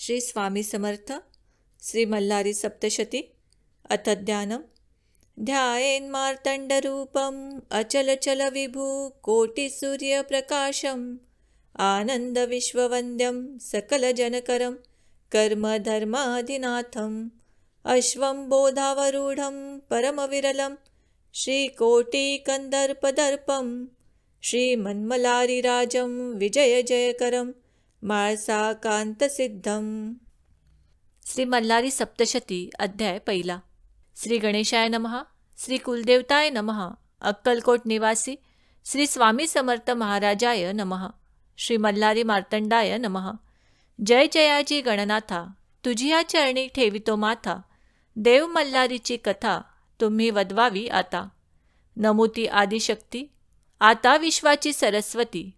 श्री स्वामी समर्थ. श्री मल्हारी सप्तशती. अथ ध्यानम. ध्यायेन्मार्तण्डरूपम् अचलचलविभू कोटिसूर्यप्रकाशम् आनन्दविश्ववन्द्यं सकलजनकरं कर्मधर्माधिनाथम् अश्वं बोधावरूढं परमविरलं श्रीकोटिकन्दर्पदर्पं श्रीमन्मलारिराजं विजयजयकरं माळसाकान्तसिद्धम्. श्री मल्हारी सप्तशती. अध्याय पहिला. श्री गणेशाय नमः. श्री कुलदेवताय नमः. अक्कलकोट निवासी श्री स्वामी समर्थ महाराजाय नमः. श्री मल्हारी मार्तंडाय नमः. जय जयाजी गणनाथा, तुझी या चरणी ठेवितो माथा. देव मल्हारीची कथा तुम्ही वदवावी आता. नमूती आदिशक्ती, आता विश्वाची सरस्वती.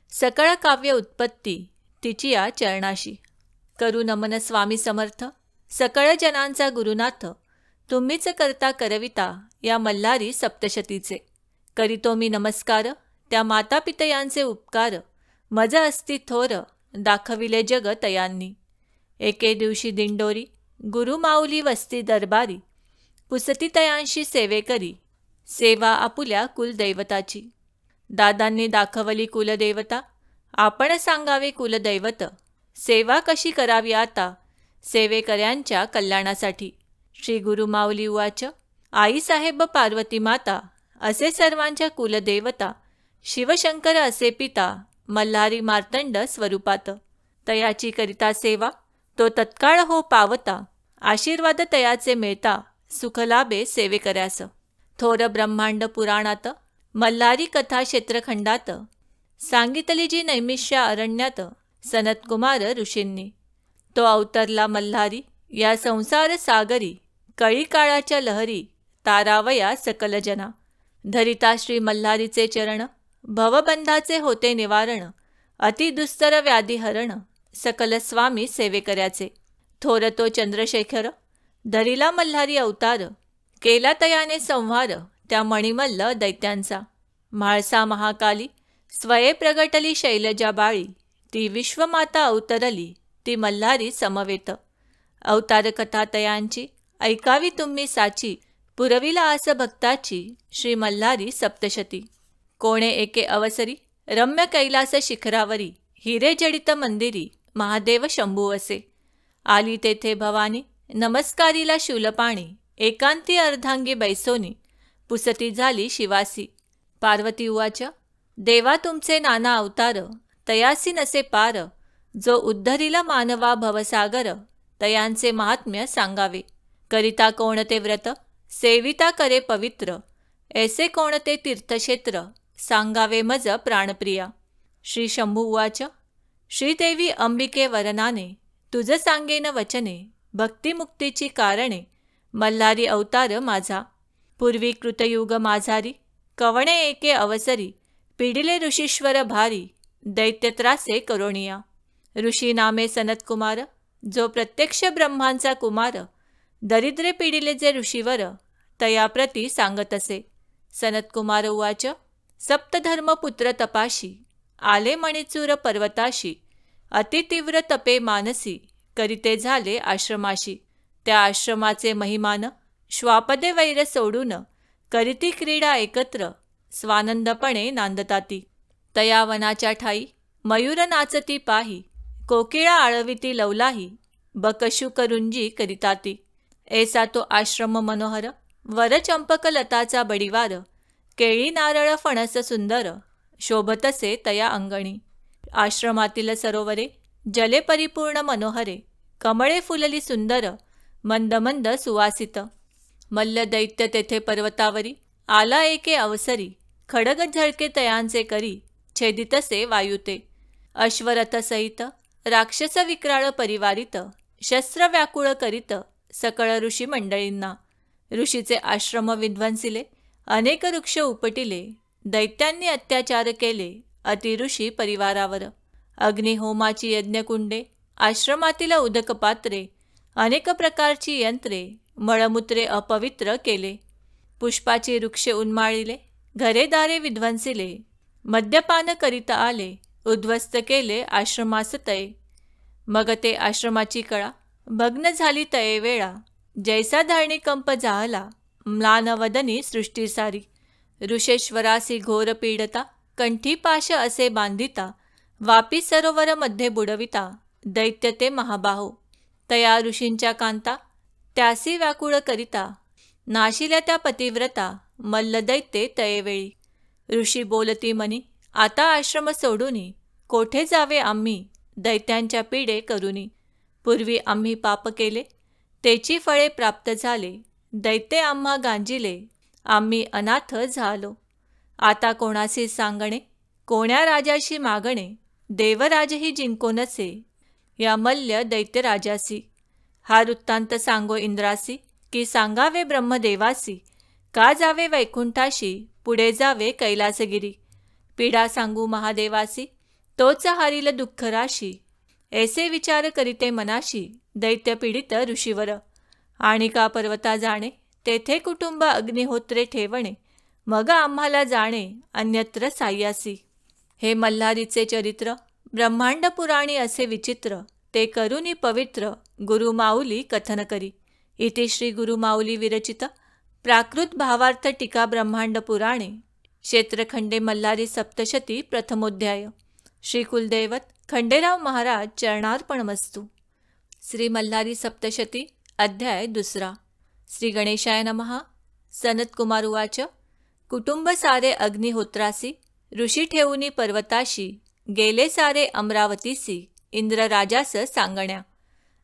सकळ काव्य उत्पत्ती तिची या चरणाशी. करू नमन स्वामी समर्थ, सकळ जनांचा गुरुनाथ. तुम्हीच करता करविता या मल्हारी सप्तशतीचे. करीतो मी नमस्कार त्या मातापितयांचे उपकार. मज असती थोर दाखविले जग तयांनी. एके दिवशी दिंडोरी गुरु माऊली वस्ती दरबारी. पुसती तयांशी सेवेकरी, सेवा आपुल्या कुलदैवताची. दादांनी दाखवली कुलदेवता, आपण सांगावे कुलदैवत. सेवा कशी करावी आता सेवेकऱ्यांच्या कल्याणासाठी. श्री गुरु माऊली उवाच. आईसाहेब पार्वती माता असे सर्वांच्या कुलदेवता. शिवशंकर असे पिता मल्हारी मार्तंड स्वरूपात. तयाची करिता सेवा तो तत्काळ हो पावता. आशीर्वाद तयाचे मिळता सुखलाभे सेवेकऱ्यास. थोर ब्रह्मांड पुराणात मल्हारी कथा क्षेत्रखंडात. सांगितली जी नैमिष्या अरण्यात सनतकुमार ऋषींनी. तो अवतरला मल्हारी या संसार सागरी. कळी काळाच्या लहरी तारावया सकल जना. धरिता श्री मल्हारीचे चरण भवबंधाचे होते निवारण. अति दुस्तर व्याधी हरण सकल स्वामी सेवेकऱ्याचे. थोर तो चंद्रशेखर धरिला मल्हारी अवतार. केला तयाने संहार त्या मणिमल्ल दैत्यांचा. म्हाळसा महाकाली स्वये प्रगटली शैलजा बाळी. ती विश्वमाता अवतरली ती मल्हारी समवेत. अवतार कथा तयांची ऐकावी तुम्ही साची. पुरविला आस भक्ताची श्री मल्हारी सप्तशती. कोणे एके अवसरी रम्य कैलास शिखरावरी. हिरे जडित मंदिरी महादेव शंभू असे. आली तेथे भवानी नमस्कारीला शूलपाणी. एकांती अर्धांगी बैसोनी पुसती झाली शिवासी. पार्वती उवाच. देवा तुमचे नाना अवतार तयासी नसे पार. जो उद्धरिला मानवा भवसागर तयांचे महात्म्य सांगावे. करिता कोणते व्रत सेविता करे पवित्र. ऐसे कोणते तीर्थक्षेत्र सांगावे मज प्राणप्रिया. श्री शंभू उवाच. श्रीदेवी अंबिके वरनाने तुझ सांगेन वचने. भक्तिमुक्तीची कारणे मल्हारी अवतार माझा. पूर्वी कृतयुग माझारी कवणे एके अवसरी. पिडिले ऋषीश्वर भारी दैत्यत्रासे करोणिया. ऋषी नामे सनतकुमार जो प्रत्यक्ष ब्रह्मांचा कुमार. दरिद्रे पिडिले जे ऋषीवर तयाप्रती सांगत असे. सनतकुमार उवाच. सप्तधर्मपुत्र तपाशी आले मणिचूर पर्वताशी. अतितीव्र तपे मानसी करिते झाले आश्रमाशी. त्या आश्रमाचे महिमान श्वापदे वैर सोडून. करीती क्रीडा एकत्र स्वानंदपणे नांदताती. तया वनाच्या ठाई मयूर नाचती पाही. कोकिळा आळविती लवलाही बकशू करुंजी करिताती. ऐसा तो आश्रम मनोहर वर चंपक लताचा बडिवार. केळी नारळ फणस सुंदर शोभतसे तया अंगणी. आश्रमातील सरोवरे जले परिपूर्ण मनोहरे. कमळे फुलली सुंदर मंद मंद सुवासित. मल्ल दैत्य तेथे पर्वतावरी आला एके अवसरी. खडग झळके तयांचे करी छेदितसे वायुते. अश्वरथ सहित राक्षस विक्राळ परिवारित. शस्त्र व्याकुळ करीत सकळ ऋषी मंडळींना. ऋषीचे आश्रम विध्वंसिले अनेक वृक्ष उपटिले. दैत्यांनी अत्याचार केले अति ऋषी परिवारावर. अग्निहोमाची यज्ञकुंडे आश्रमातील उदकपात्रे. अनेक प्रकारची यंत्रे मळमूत्रे अपवित्र केले. पुष्पाची वृक्षे उन्माळिले. घरेदारे विध्वंसिले. मद्यपान करीत आले. उद्ध्वस्त केले आश्रमास तये. मग ते आश्रमाची कळा भग्न झाली तये वेळा, जैसा धरणी कंप जाहला, म्लानवदनी सृष्टी सारी. ऋषेश्वरासी घोर पीडता, कंठी पाश असे बांधिता, वापी सरोवर मध्ये बुडविता, दैत्य ते महाबाहो. तया ऋषींच्या कांता, त्यासी व्याकुळ करिता, नाशिल्या त्या पतिव्रता, मल्ल दैत्ये तयेवेळी. ऋषी बोलती मनी, आता आश्रम सोडूनी, कोठे जावे आम्ही, दैत्यांच्या पीडे करुनी. पूर्वी आम्ही पाप केले, तेची फळे प्राप्त झाले, दैत्ये आम्हा गांजिले, आम्ही अनाथ झालो. आता कोणासी सांगणे, कोण्या राजाशी मागणे, देवराजही जिंको नसे, या मल्ल दैत्य राजासी. हा वृत्तांत सांगो इंद्रासी, की सांगावे ब्रह्मदेवासी, का जावे वैकुंठाशी, पुढे जावे कैलासगिरी. पीडा सांगू महादेवासी, तोच हारील दुःख राशी, ऐसे विचार करीते मनाशी, दैत्य पीडित ऋषीवर. आणि का पर्वता जाणे, तेथे कुटुंब अग्निहोत्रे ठेवणे, मग आम्हाला जाणे अन्यत्र साह्यासी. हे मल्हारीचे चरित्र ब्रह्मांड पुराणी असे विचित्र, ते करुनी पवित्र, गुरुमाऊली कथन करी. इति श्री गुरुमाऊली विरचित प्राकृत भावार्थ टीका ब्रह्मांड पुराणे क्षेत्रखंडे मल्हारी सप्तशती प्रथमोध्याय. श्री कुलदैवत खंडेराव महाराज चरणार्पणमस्तु. श्री मल्हारी सप्तशती अध्याय दुसरा. श्री गणेशाय नमः. सनतकुमार उवाच. कुटुंब सारे अग्निहोत्रासी, ऋषी ठेवुनी पर्वताशी, गेले सारे अमरावतीसी, इंद्र राजास सांगण्या.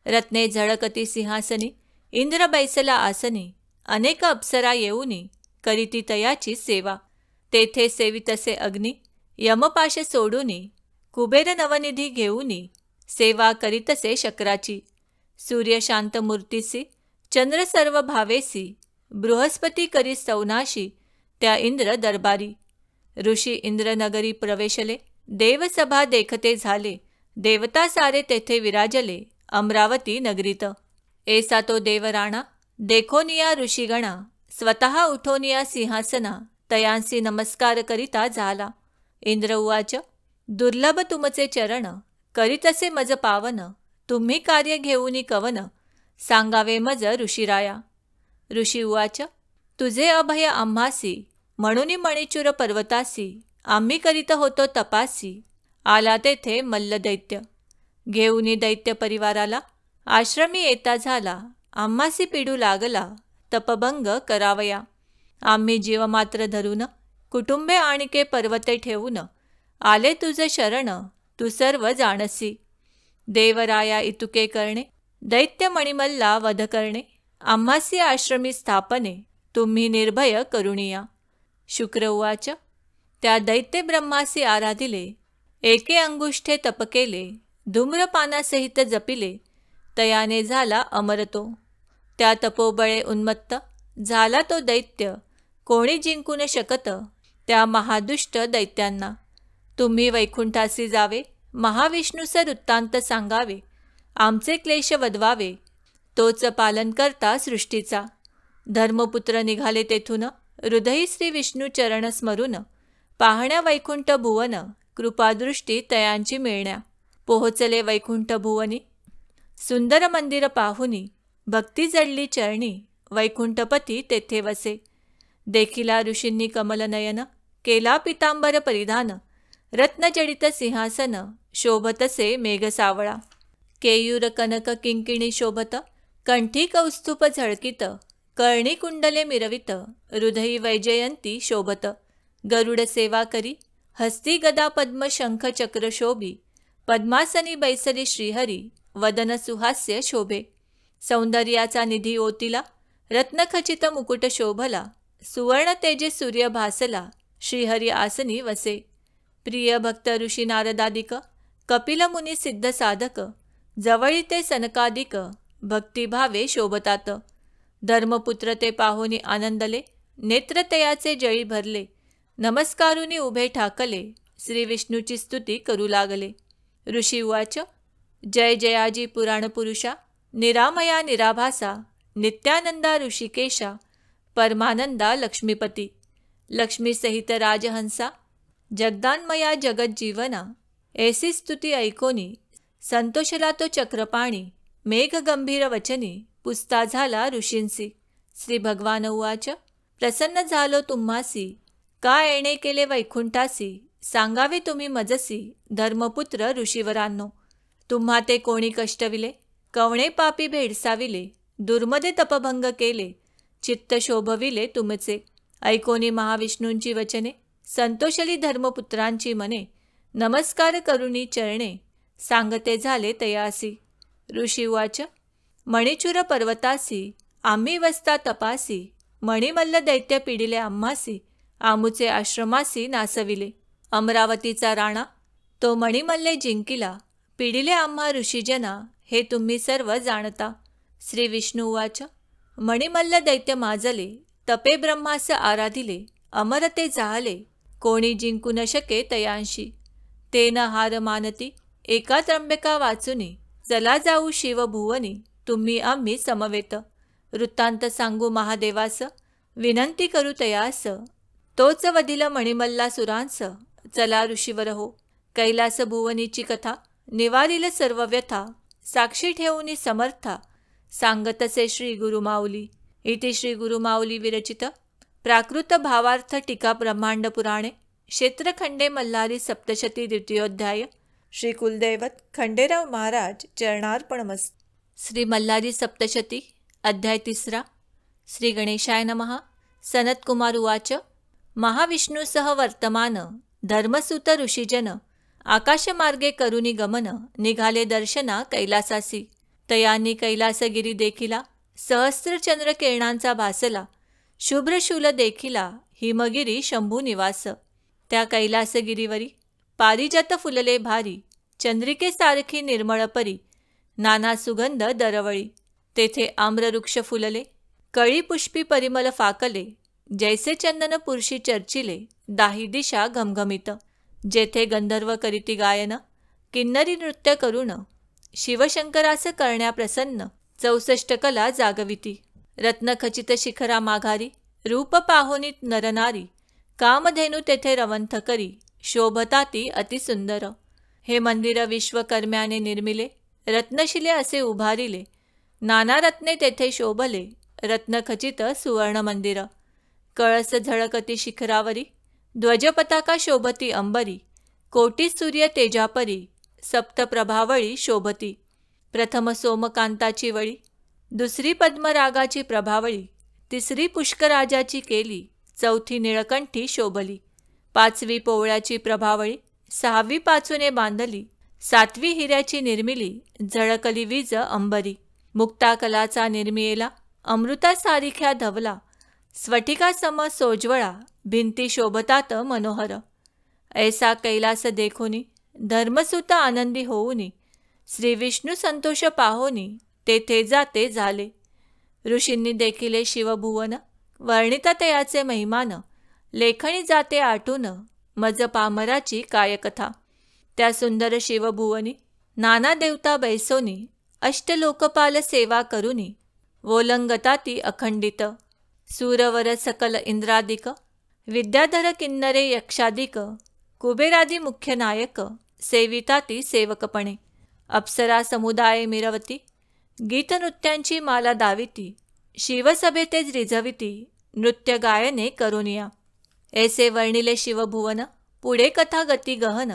रत्ने झळकती सिंहासनी, इंद्र बैसला आसनी, अनेक अप्सरा येऊनी, करीती तयाची सेवा. तेथे सेवितसे अग्नी, यमपाश सोडूनी, कुबेर नवनिधी घेऊनी, सेवा करीतसे शक्राची. सूर्य शांत मूर्तीसी, चंद्र सर्व भावेसी, बृहस्पती करी सौनाशी, त्या इंद्र दरबारी. ऋषी इंद्रनगरी प्रवेशले, देवसभा देखते झाले, देवता सारे तेथे विराजले, अमरावती नगरीत. ऐसा तो देवराणा, देखोनिया ऋषीगणा, स्वतः उठोनिया सिंहासना, तयांसी नमस्कार करिता झाला. इंद्र उवाच. दुर्लभ तुमचे चरण, करीतसे मज पावन, तुम्ही कार्य घेऊनी कवन, सांगावे मज ऋषीराया. ऋषी उवाच. तुझे अभय आम्हासी, म्हणून मणिचूर पर्वतासी, आम्ही करीत होतो तपासी, आला तेथे मल्ल दैत्य. घेऊनी दैत्य परिवाराला, आश्रमी येता झाला, आम्हासी पिडू लागला, तपभंग करावया. आम्ही जीवमात्र धरून, कुटुंबे आणिके पर्वते ठेवून, आले तुझे शरण, तू सर्व जाणसी. देवराया इतुके करणे, दैत्य मणिमल्ला वध करणे, आम्हासी आश्रमी स्थापने, तुम्ही निर्भय करुणिया. शुक्र उवाच. त्या दैत्य ब्रह्मासी आराधिले, एके अंगुष्ठे तप केले, धूम्रपानासहित जपिले, तयाने झाला अमरतो. त्या तपोबळे उन्मत्त, झाला तो दैत्य, कोणी जिंकू न शकत त्या महादुष्ट दैत्यांना. तुम्ही वैकुंठासी जावे, महाविष्णूस वृत्तांत सांगावे, आमचे क्लेश वदवावे, तोच पालन करता सृष्टीचा. धर्मपुत्र निघाले तेथून, हृदयी श्री विष्णू चरण स्मरून, पाहण्या वैकुंठ भुवन, कृपादृष्टी तयांची मिळण्या. पोहोचले वैकुंठ भुवनी, सुंदर मंदिर पाहुनी, भक्ती जडली चरणी, वैकुंठपती तेथे वसे. देखिला ऋषींनी कमलनयन, केला पितांबर परिधान, रत्नजडित सिंहासन, शोभतसे मेघ सावळा. केयूर कनक किंकिणी शोभत, कंठी कौस्तुभ झळकित, कर्णी कुंडले मिरवित, हृदयी वैजयंती शोभत. गरुड सेवा करी, हस्ती गदा पद्म शंख चक्र शोभी, पद्मासनी बैसली श्रीहरी, वदन सुहास्य शोभे. सौंदर्याचा निधी ओतिला, रत्नखचित मुकुट शोभला, सुवर्ण तेजे सूर्य भासला, श्रीहरी आसनी वसे. प्रिय भक्त ऋषी नारदादिक, कपिल मुनी सिद्ध साधक, जवळी ते सनकादिक, भक्तिभावे शोभतात. धर्मपुत्र ते पाहुनी आनंदले, नेत्र तयाचे जळी भरले, नमस्कारुनी उभे ठाकले, श्री विष्णूची स्तुती करू लागले. ऋषी उवाच. जय जयाजी पुराण पुरुषा, निरामया निराभासा, नित्यानंदा ऋषिकेशा, परमानंदा लक्ष्मीपती. लक्ष्मी सहित राजहंसा, जगदान्मया जगज्जीवना, ऐसी स्तुती ऐकोनी, संतोषला तो चक्रपाणी, मेघ गंभीर वचनी, पुसता झाला ऋषींसी. श्री भगवान उवाच, प्रसन्न झालो तुम्हासी, का येणे केले वैकुंठासी, सांगावे तुम्ही मजसी, धर्मपुत्र ऋषीवरांनो. तुम्हा ते कोणी कष्टविले, कवणे पापी भेडसाविले, दुर्मदे तपभंग केले, चित्त शोभविले तुमचे. ऐकोनी महाविष्णूंची वचने, संतोषली धर्मपुत्रांची मने, नमस्कार करुणी चरणे, सांगते झाले तयासी. ऋषी उवाच, मणिचूर पर्वतासी, आम्ही वसता तपासी, मणिमल्ल दैत्य पिडिले आम्हासी, आमुचे आश्रमासी नासविले. अमरावतीचा राणा तो मणिमल्ले जिंकिला, पिडिले आम्हा ऋषीजना, हे तुम्ही सर्व जाणता. श्री विष्णू उवाच, मणिमल्ल दैत्य माजले, तपे ब्रह्मास आराधिले, अमरते जाहले, कोणी जिंकू न शके तयांशी. ते न हार मानती, एका त्र्यंबका वाचुनी, चला जाऊ शिवभुवनी, तुम्ही आम्ही समवेत. वृत्तांत सांगू महादेवास, विनंती करू तयास, तोच वधिल मणिमल्ला सुरांस, चला ऋषीवर हो. कैलास भुवनीची कथा, निवारिल सर्व व्यथा, साक्षी ठेवूनी समर्था, सांगतसे श्री गुरुमाऊली. इति श्री गुरुमाऊली विरचित प्राकृत भावार्थ टीका ब्रह्मांड पुराणे क्षेत्रखंडे मल्हारी सप्तशती द्वितीयोध्याय. श्री कुलदैवत खंडेराव महाराज चरणार्पणमस्तु. श्री मल्हारी सप्तशती अध्याय 3. श्री गणेशाय नमः. सनत्कुमार उवाच, महाविष्णुसह वर्तमान, धर्मसूत ऋषीजन, आकाशमार्गे करुनी गमन, निघाले दर्शना कैलासासी. तयांनी कैलासगिरी देखिला, सहस्त्रचंद्र किरणांचा भासला, शुभ्रशूल देखिला, हिमगिरी शंभू निवास. त्या कैलासगिरीवरी पारिजात फुलले भारी, चंद्रिकेसारखी निर्मळ परी, नाना सुगंध दरवळी. तेथे आम्रवृक्ष फुलले, कळी पुष्पी परिमल फाकले, जैसे चंदन पुरुषी चर्चिले, दाही दिशा घमघमित. जेथे गंधर्व करीती गायन, किन्नरी नृत्य करुण, शिवशंकरास करण्या प्रसन्न, 64 कला जागविती. रत्नखचित शिखरा माघारी, रूप पाहोनी नरनारी, कामधेनू तेथे रवंथ करी, शोभताती अतिसुंदर. हे मंदिर विश्वकर्म्याने निर्मिले, रत्नशिले असे उभारिले, नाना रत्ने तेथे शोभले, रत्नखचित सुवर्ण मंदिर. कळस झळकती शिखरावरी, ध्वजपताका शोभती अंबरी, कोटी सूर्य तेजापरी, सप्तप्रभावळी शोभती. प्रथम सोमकांताची वळी, दुसरी पद्मरागाची प्रभावळी, तिसरी पुष्कराजाची केली, चौथी निळकंठी शोभली, पाचवी पोवळ्याची प्रभावळी, सहावी पाचूने बांधली, सातवी हिऱ्याची निर्मिली, झळकली वीज अंबरी. मुक्ताकलाचा निर्मियेला, अमृतासारिख्या धवला, स्फटिका सम सोज्वळा, भिंती शोभतात मनोहर. ऐसा कैलास देखोनी, धर्मसूत आनंदी होऊनी, श्री विष्णू संतोष पाहोनी, तेथे जाते झाले. ऋषींनी देखिले शिवभुवन, वर्णित तयाचे महिमान, लेखणी जाते आटून, मज पामराची कायकथा. त्या सुंदर शिवभुवनी, नाना देवता बैसोनी, अष्टलोकपाल सेवा करुनी, वोलंगताती अखंडित. सूरवर सकल इंद्रादिक, विद्याधर किन्नरे यक्षादिक, कुबेरादी मुख्य नायक, सेविताती सेवकपणे. अप्सरा समुदाय मिरवती, गीतनृत्यांची माला दाविती, शिवसभेतेच रिझविती, नृत्य गायने करुनिया. ऐसे वर्णिले शिवभुवन, पुढे कथा गती गहन,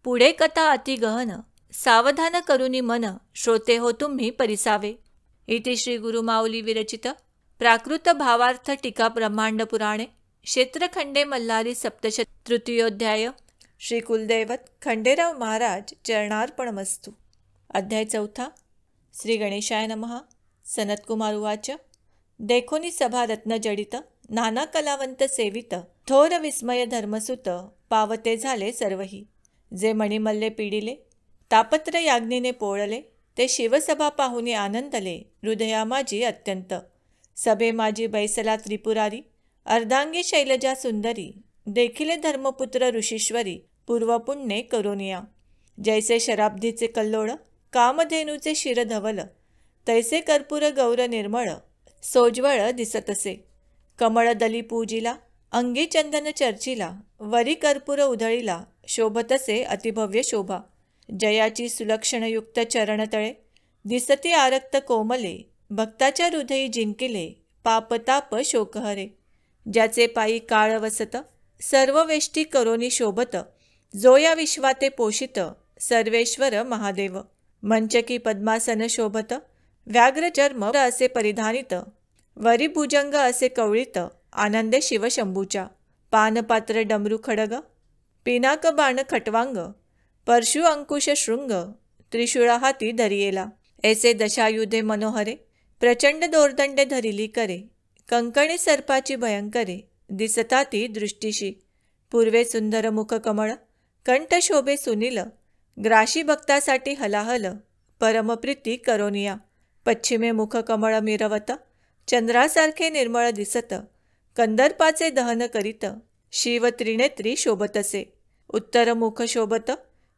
पुढे कथा अति गहन, सावधान करुनी मन, श्रोते हो तुम्ही परिसावे. इति श्री गुरुमाऊली विरचित प्राकृत भावार्थ टीका ब्रह्मांड पुराणे क्षेत्रखंडे मल्हारी सप्तशती तृतीयोध्याय. श्री कुलदैवत खंडेराव महाराज चरणार्पणमस्तु. अध्याय 4. श्री गणेशाय नमः. सनत्कुमार उवाच, देखोनी सभा रत्नजडित, नाना कलावंत सेवित, थोर विस्मय धर्मसुत, पावते झाले सर्वही. जे मणिमल्ले पिडिले, तापत्र याज्ञीने पोळले, ते शिवसभा पाहुनी आनंदले, हृदया माझी अत्यंत. सभे माझी बैसला त्रिपुरारी, अर्धांगी शैलजा सुंदरी, देखिले धर्मपुत्र ऋषीश्वरी, पूर्वपुण्ये करुनिया. जैसे शराब्दीचे कल्लोळ, कामधेनूचे शिर धवल, तैसे कर्पूर गौर निर्मळ, सोज्वळ दिसतसे. कमळ दली पूजिला, अंगी चंदन चर्चिला, वरी कर्पूर उधळीला, शोभतसे अतिभव्य शोभा. जयाची सुलक्षणयुक्त चरणतळे दिसती आरक्त कोमले, भक्ताच्या हृदयी जिंकिले पापताप शोकहरे. ज्याचे पायी काळ वसत सर्व वेष्टी करोनी शोभत, जो या विश्वाते पोषित सर्वेश्वर महादेव. मंचकी पद्मासन शोभत, व्याघ्र चर्म असे परिधानित, वरी भुजंग असे कवळीत आनंदे शिवशंभूच्या. पानपात्र डमरू खडग, पिनाक बाण खटवांग, परशु अंकुश शृंग, त्रिशूळा हाती धरियेला. ऐसे दशायुधे मनोहरे, प्रचंड दोर्दंडे धरिली करे. कंकणी सर्पाची भयंकरे, दिसता ती दृष्टीशी. पूर्वे सुंदर मुख कमळ, कंठ शोभे सुनील, ग्राशी भक्तासाठी हलाहल, परमप्रीती करोनिया. पश्चिमे मुख कमळ मिरवत, चंद्रासारखे निर्मळ दिसत, कंदर्पाचे दहन करीत, शिव त्रिनेत्री शोभतसे. उत्तर मुख शोभत,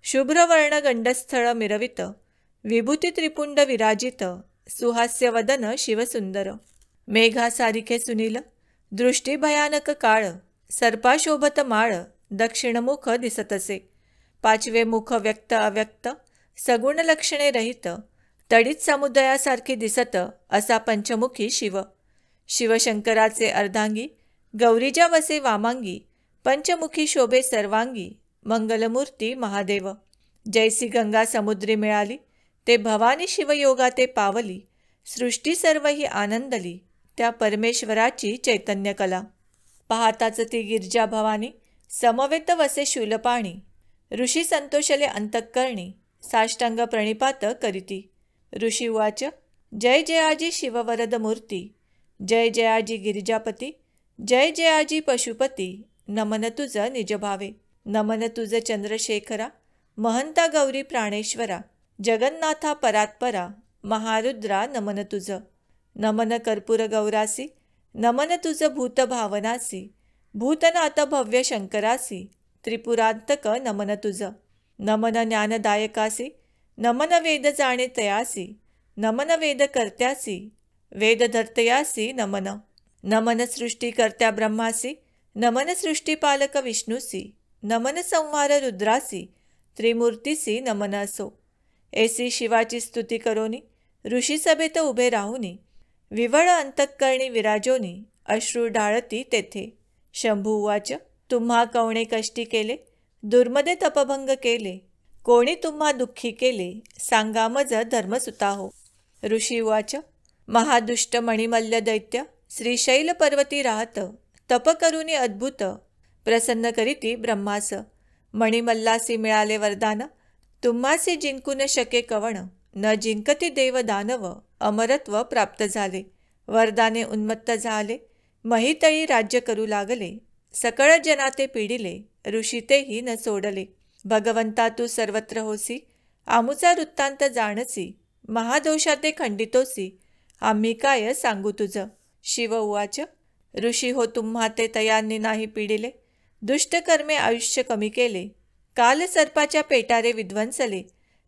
शुभ्रवर्ण गंडस्थळ मिरवित, विभूती त्रिपुंड विराजित, सुहास्य वदन शिवसुंदर. मेघासारिखे सुनील, दृष्टी भयानक काळ, सर्पा शोभत माळ, दक्षिणमुख दिसतसे. पाचवे मुख व्यक्त अव्यक्त, सगुण लक्षणे रहित, तडीत समुद्रयासारखी दिसत असा पंचमुखी शिव. शिवशंकराचे अर्धांगी, गौरीजा वसे वामांगी, पंचमुखी शोभे सर्वांगी, मंगलमूर्ती महादेव. जैसी गंगा समुद्री मिळाली, ते भवानी शिवयोगा ते पावली, सृष्टी सर्व ही आनंदली, त्या परमेश्वराची चैतन्य कला. पाहताच ती गिरिजा भवानी, समवेत वसे शूलपाणी, ऋषी संतोषले अंतःकरणी, साष्टांग प्रणिपात करीती. ऋषी उवाच, जय जयाजी शिववरद मूर्ती, जय जयाजी गिरिजापती, जय जयाजी पशुपती, नमन तुझ निजभावे. नमन तुझ चंद्रशेखरा, महंता गौरी प्राणेश्वरा, जगन्नाथा परात्परा, महारुद्रा नमन तुझ. नमन कर्पूर गौरासी, नमन तुझ भूतभावनासी, भूतनाथ भव्य शंकरासी, त्रिपुरांतक नमन तुझ. नमन ज्ञानदायकासी, नमन वेद जाणे तयासी, नमन वेद कर्त्यासी, वेदधर्तयासी नमन. नमन सृष्टीकर्त्या ब्रह्मासी, नमन सृष्टीपालक विष्णूसी, नमन संहार रुद्रासी, त्रिमूर्तीसी नमन असो. ऐसी शिवाची स्तुती करोनी, ऋषी सभेत उभे राहुनी, विवळ अंतःकरणी विराजोनी, अश्रू ढाळती तेथे. शंभू उवाच, तुम्हा कवणे कष्टी केले, दुर्मदे तपभंग केले, कोणी तुम्हा दुःखी केले, सांगा मज धर्मसुता हो. ऋषी उवाच, महादुष्ट मणिमल्ल दैत्य श्रीशैल पर्वती राहत, तप करुनी अद्भुत, प्रसन्न करीती ब्रह्मास. मणिमल्लासी मिळाले वरदान, तुम्हासी जिंकून शके कवण, न जिंकती देव दानव, अमरत्व प्राप्त झाले. वरदाने उन्मत्त झाले, महितळी राज्य करू लागले, सकळ जनाते पिडिले, ऋषी तेही न सोडले. भगवंता तू सर्वत्र होसी, आमुचा वृत्तांत जाणसी, महादोषाते खंडितोसी, आम्ही काय सांगू तुझ. शिव उवाच, ऋषी हो तुम्हा ते तयांनी नाही पिडिले, दुष्टकर्मे आयुष्य कमी केले, काल सर्पाच्या पेटारे विध्वंसले,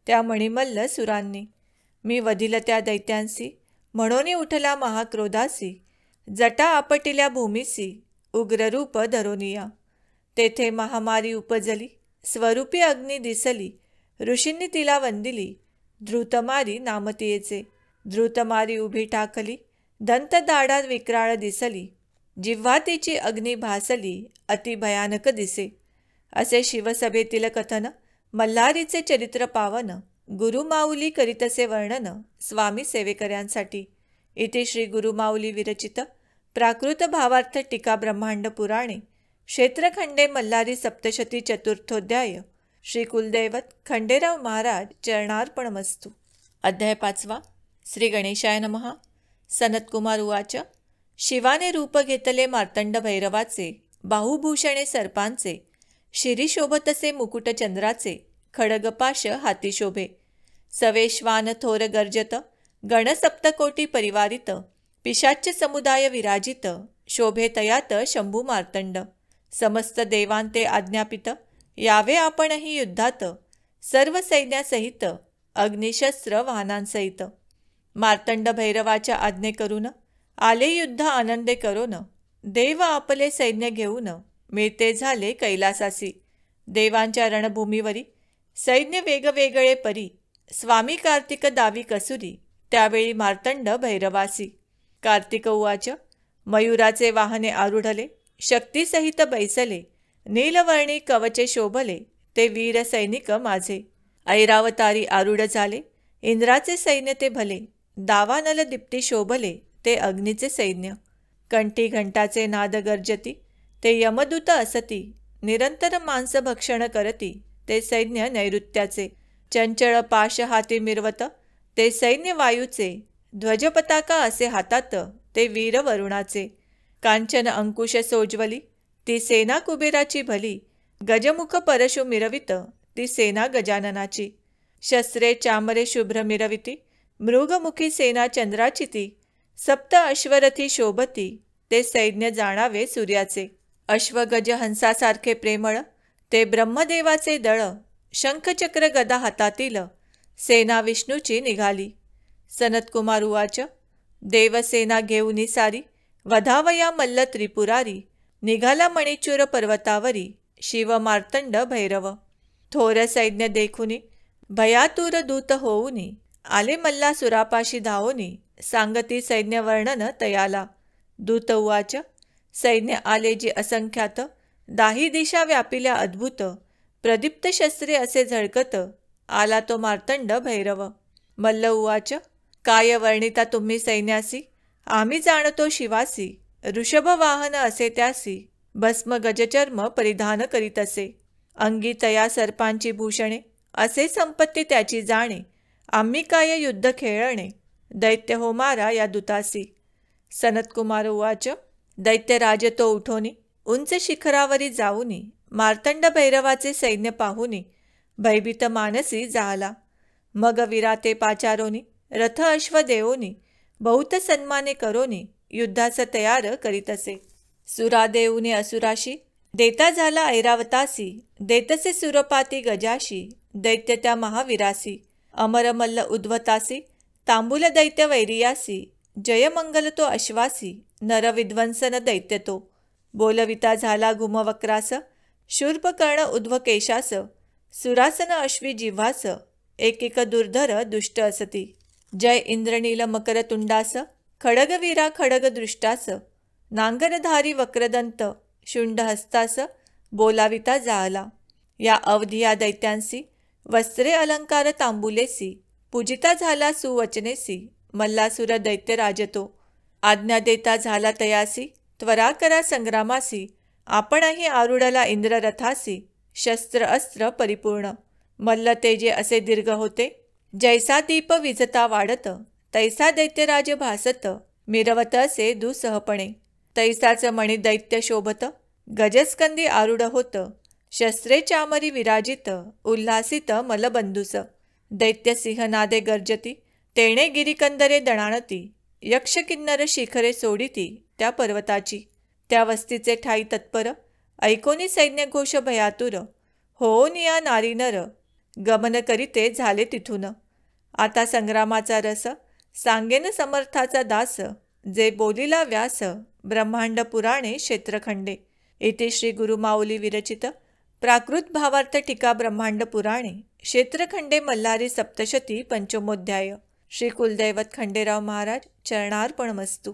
त्या मणिमल्ल सुरांनी. मी वधिल त्या दैत्यांसी, म्हणून उठला महाक्रोधासी, जटा आपटिल्या भूमीसी, उग्ररूप धरोनिया. तेथे महामारी उपजली, स्वरूपी अग्नी दिसली, ऋषींनी तिला वंदिली, धृतमारी नाम तियेचे. धृतमारी उभी टाकली, दंत दाडात विक्राळ दिसली, जिव्हा तिची अग्नी भासली, अति भयानक दिसे. असे शिवसभेतील कथन, मल्हारीचे चरित्र पावन, गुरुमाऊली करीतसे वर्णन, स्वामी सेवेकऱ्यांसाठी. इथे श्री गुरुमाऊली विरचित प्राकृत भावार्थ टीका ब्रह्मांड पुराणे क्षेत्रखंडे मल्हारी सप्तशती चतुर्थोध्याय. श्री कुलदैवत खंडेराव महाराज चरणार्पणमस्तु. अध्याय 5. श्री गणेशाय नमः. सनतकुमार उवाच, शिवाने रूप घेतले मार्तंड भैरवाचे, बाहुभूषणे सर्पांचे, शिरी शोभतसे मुकुट चंद्राचे, खडगपाश हाती शोभे. सवेश्वान थोर गर्जत, गणसप्तकोटी परिवारित, पिशाच्य समुदाय विराजित, शोभे तयात शंभू मार्तंड. समस्त देवांते आज्ञापित, यावे आपणही युद्धात, सर्व सैन्यासहित, अग्निशस्त्र वाहनांसहित. मार्तंड भैरवाच्या आज्ञे करून, आले युद्ध आनंदे करोन, देव आपले सैन्य घेऊन, मिळते झाले कैलासासी. देवांच्या रणभूमीवरी सैन्य वेगवेगळे परी, स्वामी कार्तिक दावी कसुरी, त्यावेळी मार्तंड भैरवासी. कार्तिक उवाच. मयुराचे वाहने आरूढले, शक्तीसहित बैसले, नीलवर्णी कवचे शोभले, ते वीर सैनिक माझे. ऐरावतारी आरूढ झाले, इंद्राचे सैन्य ते भले, दावानल दीप्ती शोभले, ते अग्नीचे सैन्य. कंठी घंटाचे नाद गर्जती, ते यमदूत असती, निरंतर मांस भक्षण करती, ते सैन्य नैऋत्याचे. चंचळ पाश हाती मिरवत, ते सैन्य वायूचे, ध्वजपताका असे हातात, ते वीर वरुणाचे. कांचन अंकुश सोज्वली, ती सेना कुबेराची भली, गजमुख परशु मिरवित, ती सेना गजाननाची. शस्त्रे चामरे शुभ्र मिरविती, मृगमुखी सेना चंद्राची ती, सप्त अश्वरथी शोभती, ते सैन्य जाणावे सूर्याचे. अश्वगज हंसासारखे प्रेमळ, ते ब्रह्मदेवाचे दळ, शंखचक्र गदा हातातील, सेना विष्णूची निघाली. सनत्कुमार उवाच. देवसेना घेऊनी सारी, वधावया मल्ल त्रिपुरारी, निघाला मणिचूर पर्वतावरी, शिव मार्तंड भैरव. थोर सैन्य देखुनी, भयातूर दूत होऊनी, आले मल्ला सुरापाशी धावोनी, सांगती सैन्य वर्णन तयाला. दूत उवाच. सैन्य आले जी असंख्यात, दाही दिशा व्यापिल्या अद्भुत, प्रदीप्त शस्त्रे असे झळकत, आला तो मार्तंड भैरव. मल्ल उवाच. काय वर्णिता तुम्ही सैन्यासी, आम्ही जाणतो शिवासी, ऋषभ वाहन असे त्यासी, भस्म गजचर्म परिधान करीत असे, अंगी तया सर्पांची भूषणे, असे संपत्ती त्याची जाणे, आम्ही काय युद्ध खेळणे, दैत्य हो मारा या दूतासी. सनत्कुमार उवाच. दैत्यराज तो उठोनी, उंच शिखरावरी जाऊनी, मार्तंड भैरवाचे सैन्य पाहुनी, भयभीत मानसी झाला. मग विराते पाचारोनी, रथ अश्व देवोनी, बहुत सन्माने करोनी, युद्धास तयार करीत असे. सुरा देऊने असुराशी, देता झाला ऐरावतासी, देतसे सुरपाती गजाशी, दैत्य त्या महावीरासी. अमरमल्ल उद्वतासी, तांबूल दैत्य वैरियासी, जय मंगल तो अश्वासी, नरविध्वंसन दैत्य तो. बोलविता झाला घुमवक्रास, शूर्पकर्ण उध्वकेशास, सुरासन अश्वी जिव्हास, एक दुर्धर दुष्ट असती. जय इंद्रनील मकरतुंडास, खडगवीरा खडगदृष्टास, नांगरधारी वक्रदंत, शुंड हस्तास, बोलाविता झाला. या अवधिया दैत्यांसी, वस्त्रे अलंकार तांबुलेसी, पूजिता झाला सुवचनेसी, मल्लासुर दैत्य राजतो. आज्ञा देता झाला तयासी, त्वरा करा संग्रामासी, आपणही आरूढला इंद्ररथासी, शस्त्र अस्त्र परिपूर्ण. मल्ल तेजे असे दीर्घ होते, जैसा दीप विजता वाढत, तैसा दैत्यराज भासत, मिरवत असे दुसहपणे. तैसाच मणी दैत्य शोभत, गजस्कंदी आरूढ होत, शस्त्रे चामरी विराजित, उल्हासित मलबंधुस. दैत्य सिंहनादे गर्जती, तेणे गिरिकंदरे दणाणती, यक्ष किन्नर शिखरे सोडिती, त्या पर्वताची. त्या वस्तीचे ठाई तत्पर, ऐकोनी सैन्य घोष भयातुर, होनिया नारी नर, गमन करीते झाले तिथून. आता संग्रामाचा रस, सांगेन समर्थाचा दास, जे बोलिला व्यास, ब्रह्मांड पुराणे क्षेत्रखंडे. इति श्री गुरुमाऊली विरचित प्राकृत भावार्थ टीका ब्रह्मांड पुराणे क्षेत्रखंडे मल्हारी सप्तशती पंचमोध्याय. श्री कुलदैवत खंडेराव महाराज चरणार्पणमस्तु.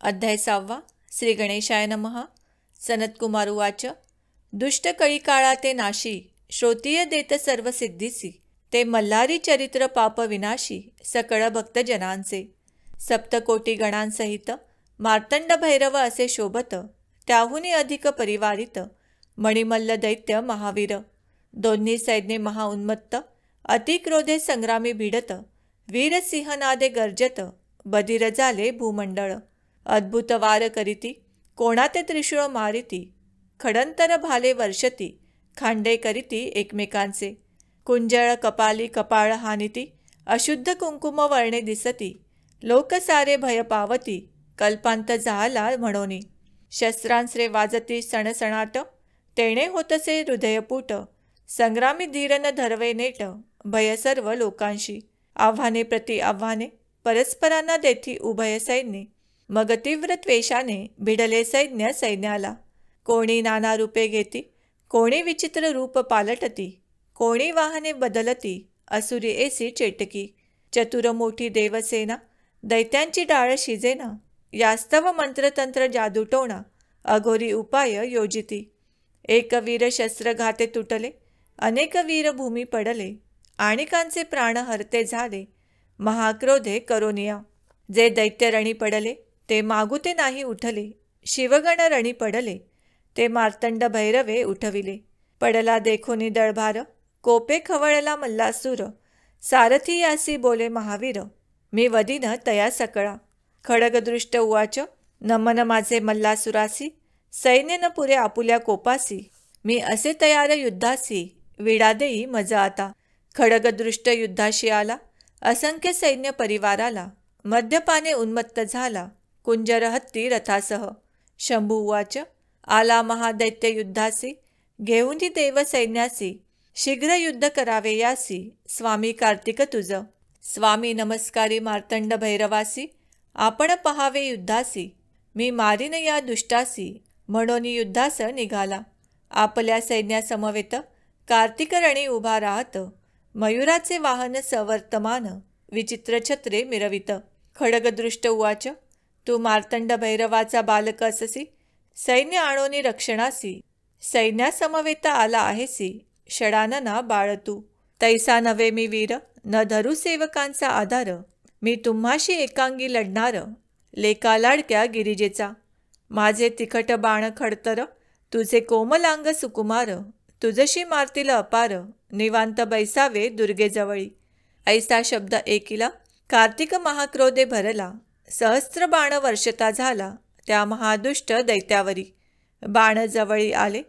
अध्याय 6. श्री गणेशाय नमः. सनत्कुमार उवाच. दुष्ट कळी काळा ते नाशी, श्रोतीय देत सर्व सिद्धीसी, ते मल्हारी चरित्र पाप विनाशी, सकळ भक्तजनांचे. सप्तकोटी गणांसहित मार्तंड भैरव असे शोभत, त्याहुनी अधिक परिवारित, मणिमल्ल दैत्य महावीर. दोन्ही सैन्ये महाउन्मत्त, अतिक्रोधे संग्रामी भिडत, वीरसिंहनादे गर्जत, बधीर झाले भूमंडळ. अद्भुत वार करीती, कोणाते त्रिशूळ मारिती, खडंतर भाले वर्षती, खांडे करीती एकमेकांचे. कुंजळ कपाली कपाळ हानिती, अशुद्ध कुंकुम वर्णे दिसती, लोक सारे भय पावती, कल्पांत झाला म्हणोनी. शस्त्रांस्रे वाजती सणसणाट, तेणे होतसे हृदयपूट, संग्रामी धीरन धरवे नेट, भय सर्व लोकांशी. आव्हाने प्रति आव्हाने, परस्परांना देती उभय सैन्ये, मग तीव्र त्वेषाने भिडले सैन्य सैन्याला. कोणी नाना रूपे घेती, कोणी विचित्र रूप पालटती, कोणी वाहने बदलती असुरी एसी चेटकी. चतुर मोठी देवसेना दैत्यांची डाळ शिजेना. यास्तव मंत्रतंत्र जादूटोणा अघोरी उपाय योजिती. एक वीर शस्त्र घाते तुटले, अनेक वीर भूमी पडले. आणिकांचे प्राण हरते झाले, महाक्रोधे करोनिया. जे दैत्य रणी पडले, ते मागुते नाही उठले. शिवगण रणी पडले, ते मार्तंड भैरवे उठविले. पडला देखोनी दळभार, कोपे खवळला मल्लासूर. सारथी यासी बोले महावीर, मी वदीन तया सकळा. खडगदृष्ट उवाच, नमन माझे मल्लासुरासी. सैन्य न पुरे आपुल्या कोपासी. मी असे तयार युद्धासी, विडा देई मज आता. खडगदृष्ट युद्धाशी आला, असंख्य सैन्य परिवाराला. मद्यपाने उन्मत्त झाला, कुंजर हत्ती रथासह. शंभू उवाच, आला महादैत्य युद्धासी. घेऊनी देव सैन्यासी, शीघ्र युद्ध करावे यासी. स्वामी कार्तिक तुझ. स्वामी नमस्कारी मार्तंड भैरवासी. आपण पहावे युद्धासी, मी मारीन या दुष्टासी. म्हणून युद्धास निघाला, आपल्या सैन्यासमवेत. कार्तिक रणी उभा राहत, मयुराचे वाहन सवर्तमान. विचित्र छत्रे मिरवित. खडगदृष्ट उवाच, तू मार्तंड भैरवाचा बालक अससी. सैन्य आणोनी रक्षणासी. सैन्यासमवेत आला आहेसी. षडानना बाळ तू. तैसा नव्हे मी वीर, न धरू सेवकांचा आधार. मी तुम्हाशी एकांगी लढणार, लेका लाडक्या गिरिजेचा. माझे तिखट बाण खडतर, तुझे कोमलांग सुकुमार. तुझशी मारतील अपार, निवांत बैसावे दुर्गेजवळी. ऐसा शब्द ऐकिला, कार्तिक महाक्रोधे भरला. सहस्त्र बाण वर्षता झाला, त्या महादुष्ट दैत्यावरी. बाण जवळी आले,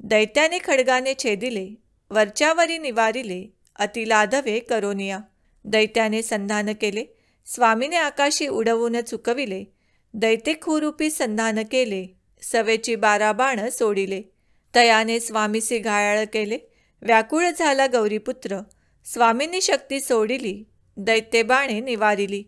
दैत्याने खडगाने छेदिले. वरच्यावरी निवारिले, अतिलाधवे करोनिया. दैत्याने संधान केले, स्वामीने आकाशी उडवून चुकविले. दैत्य खुरूपी संधान केले, सवेची 12 बाण सोडिले. तयाने स्वामीसी घायाळ केले, व्याकुळ झाला गौरीपुत्र. स्वामींनी शक्ती सोडिली, दैत्य बाणे निवारिली.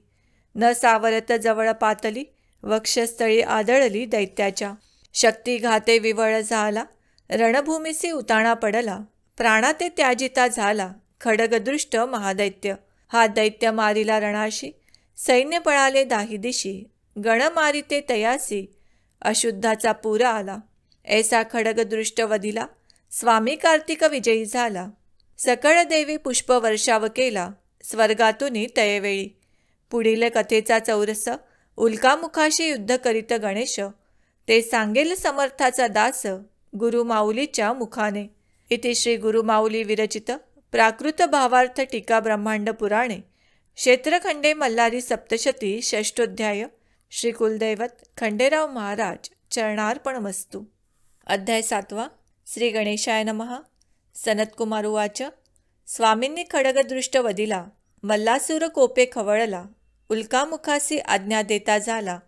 न सावरत जवळ पातली, वक्षस्थळी आदळली दैत्याच्या. शक्ती घाते विवळ झाला, रणभूमीसी उताणा पडला. प्राणाते त्याजिता झाला, खडगदृष्ट महादैत्य. हा दैत्य मारिला रणाशी, सैन्य पळाले दाही दिशी. गण मारिते तयासी, अशुद्धाचा पूर आला. ऐसा खडगदृष्ट वधिला, स्वामी कार्तिक विजयी झाला. सकळ देवी पुष्प वर्षाव केला, स्वर्गातूनी तयवेळी. पुढील कथेचा चौरस, उल्कामुखाशी युद्ध करीत गणेश. ते सांगेल समर्थाचा दास, गुरुमाऊलीच्या मुखाने. इति श्री गुरुमाऊली विरचित प्राकृत भावार्थ टीका ब्रह्मांड पुराणे क्षेत्रखंडे मल्लारी सप्तशती षष्ठोध्याय. श्री कुलदैवत खंडेराव महाराज चरणार्पणमस्तु. अध्याय 7. श्री गणेशाय नमः. सनत्कुमार उवाच, स्वामींनी खडगदृष्ट वदिला. मल्लासूर कोपे खवळला, उल्कामुखासी आज्ञा देता झाला.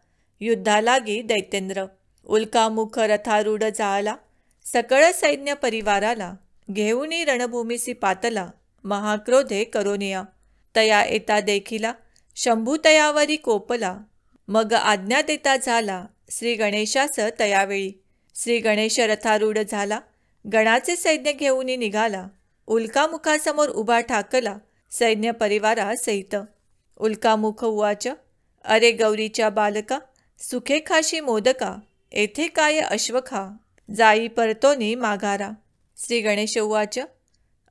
युद्धालागी दैत्येंद्र. उल्कामुख रथारूढ जाळला, सकळ सैन्य परिवाराला. घेऊनी रणभूमीसी पातला, महाक्रोधे करोनिया. तया येता देखिला, शंभू तयावरी कोपला. मग आज्ञा देता झाला, श्री गणेशास तयावेळी. श्री गणेश रथारूढ झाला, गणाचे सैन्य घेऊनी निघाला. उल्कामुखासमोर उभा ठाकला, सैन्य परिवारा सहित. उल्कामुख उवाच, अरे गौरीच्या बालका. सुखे खाशी मोदका, येथे काय अश्वखा. जाई परतोनी माघारा. श्री गणेश उवाच,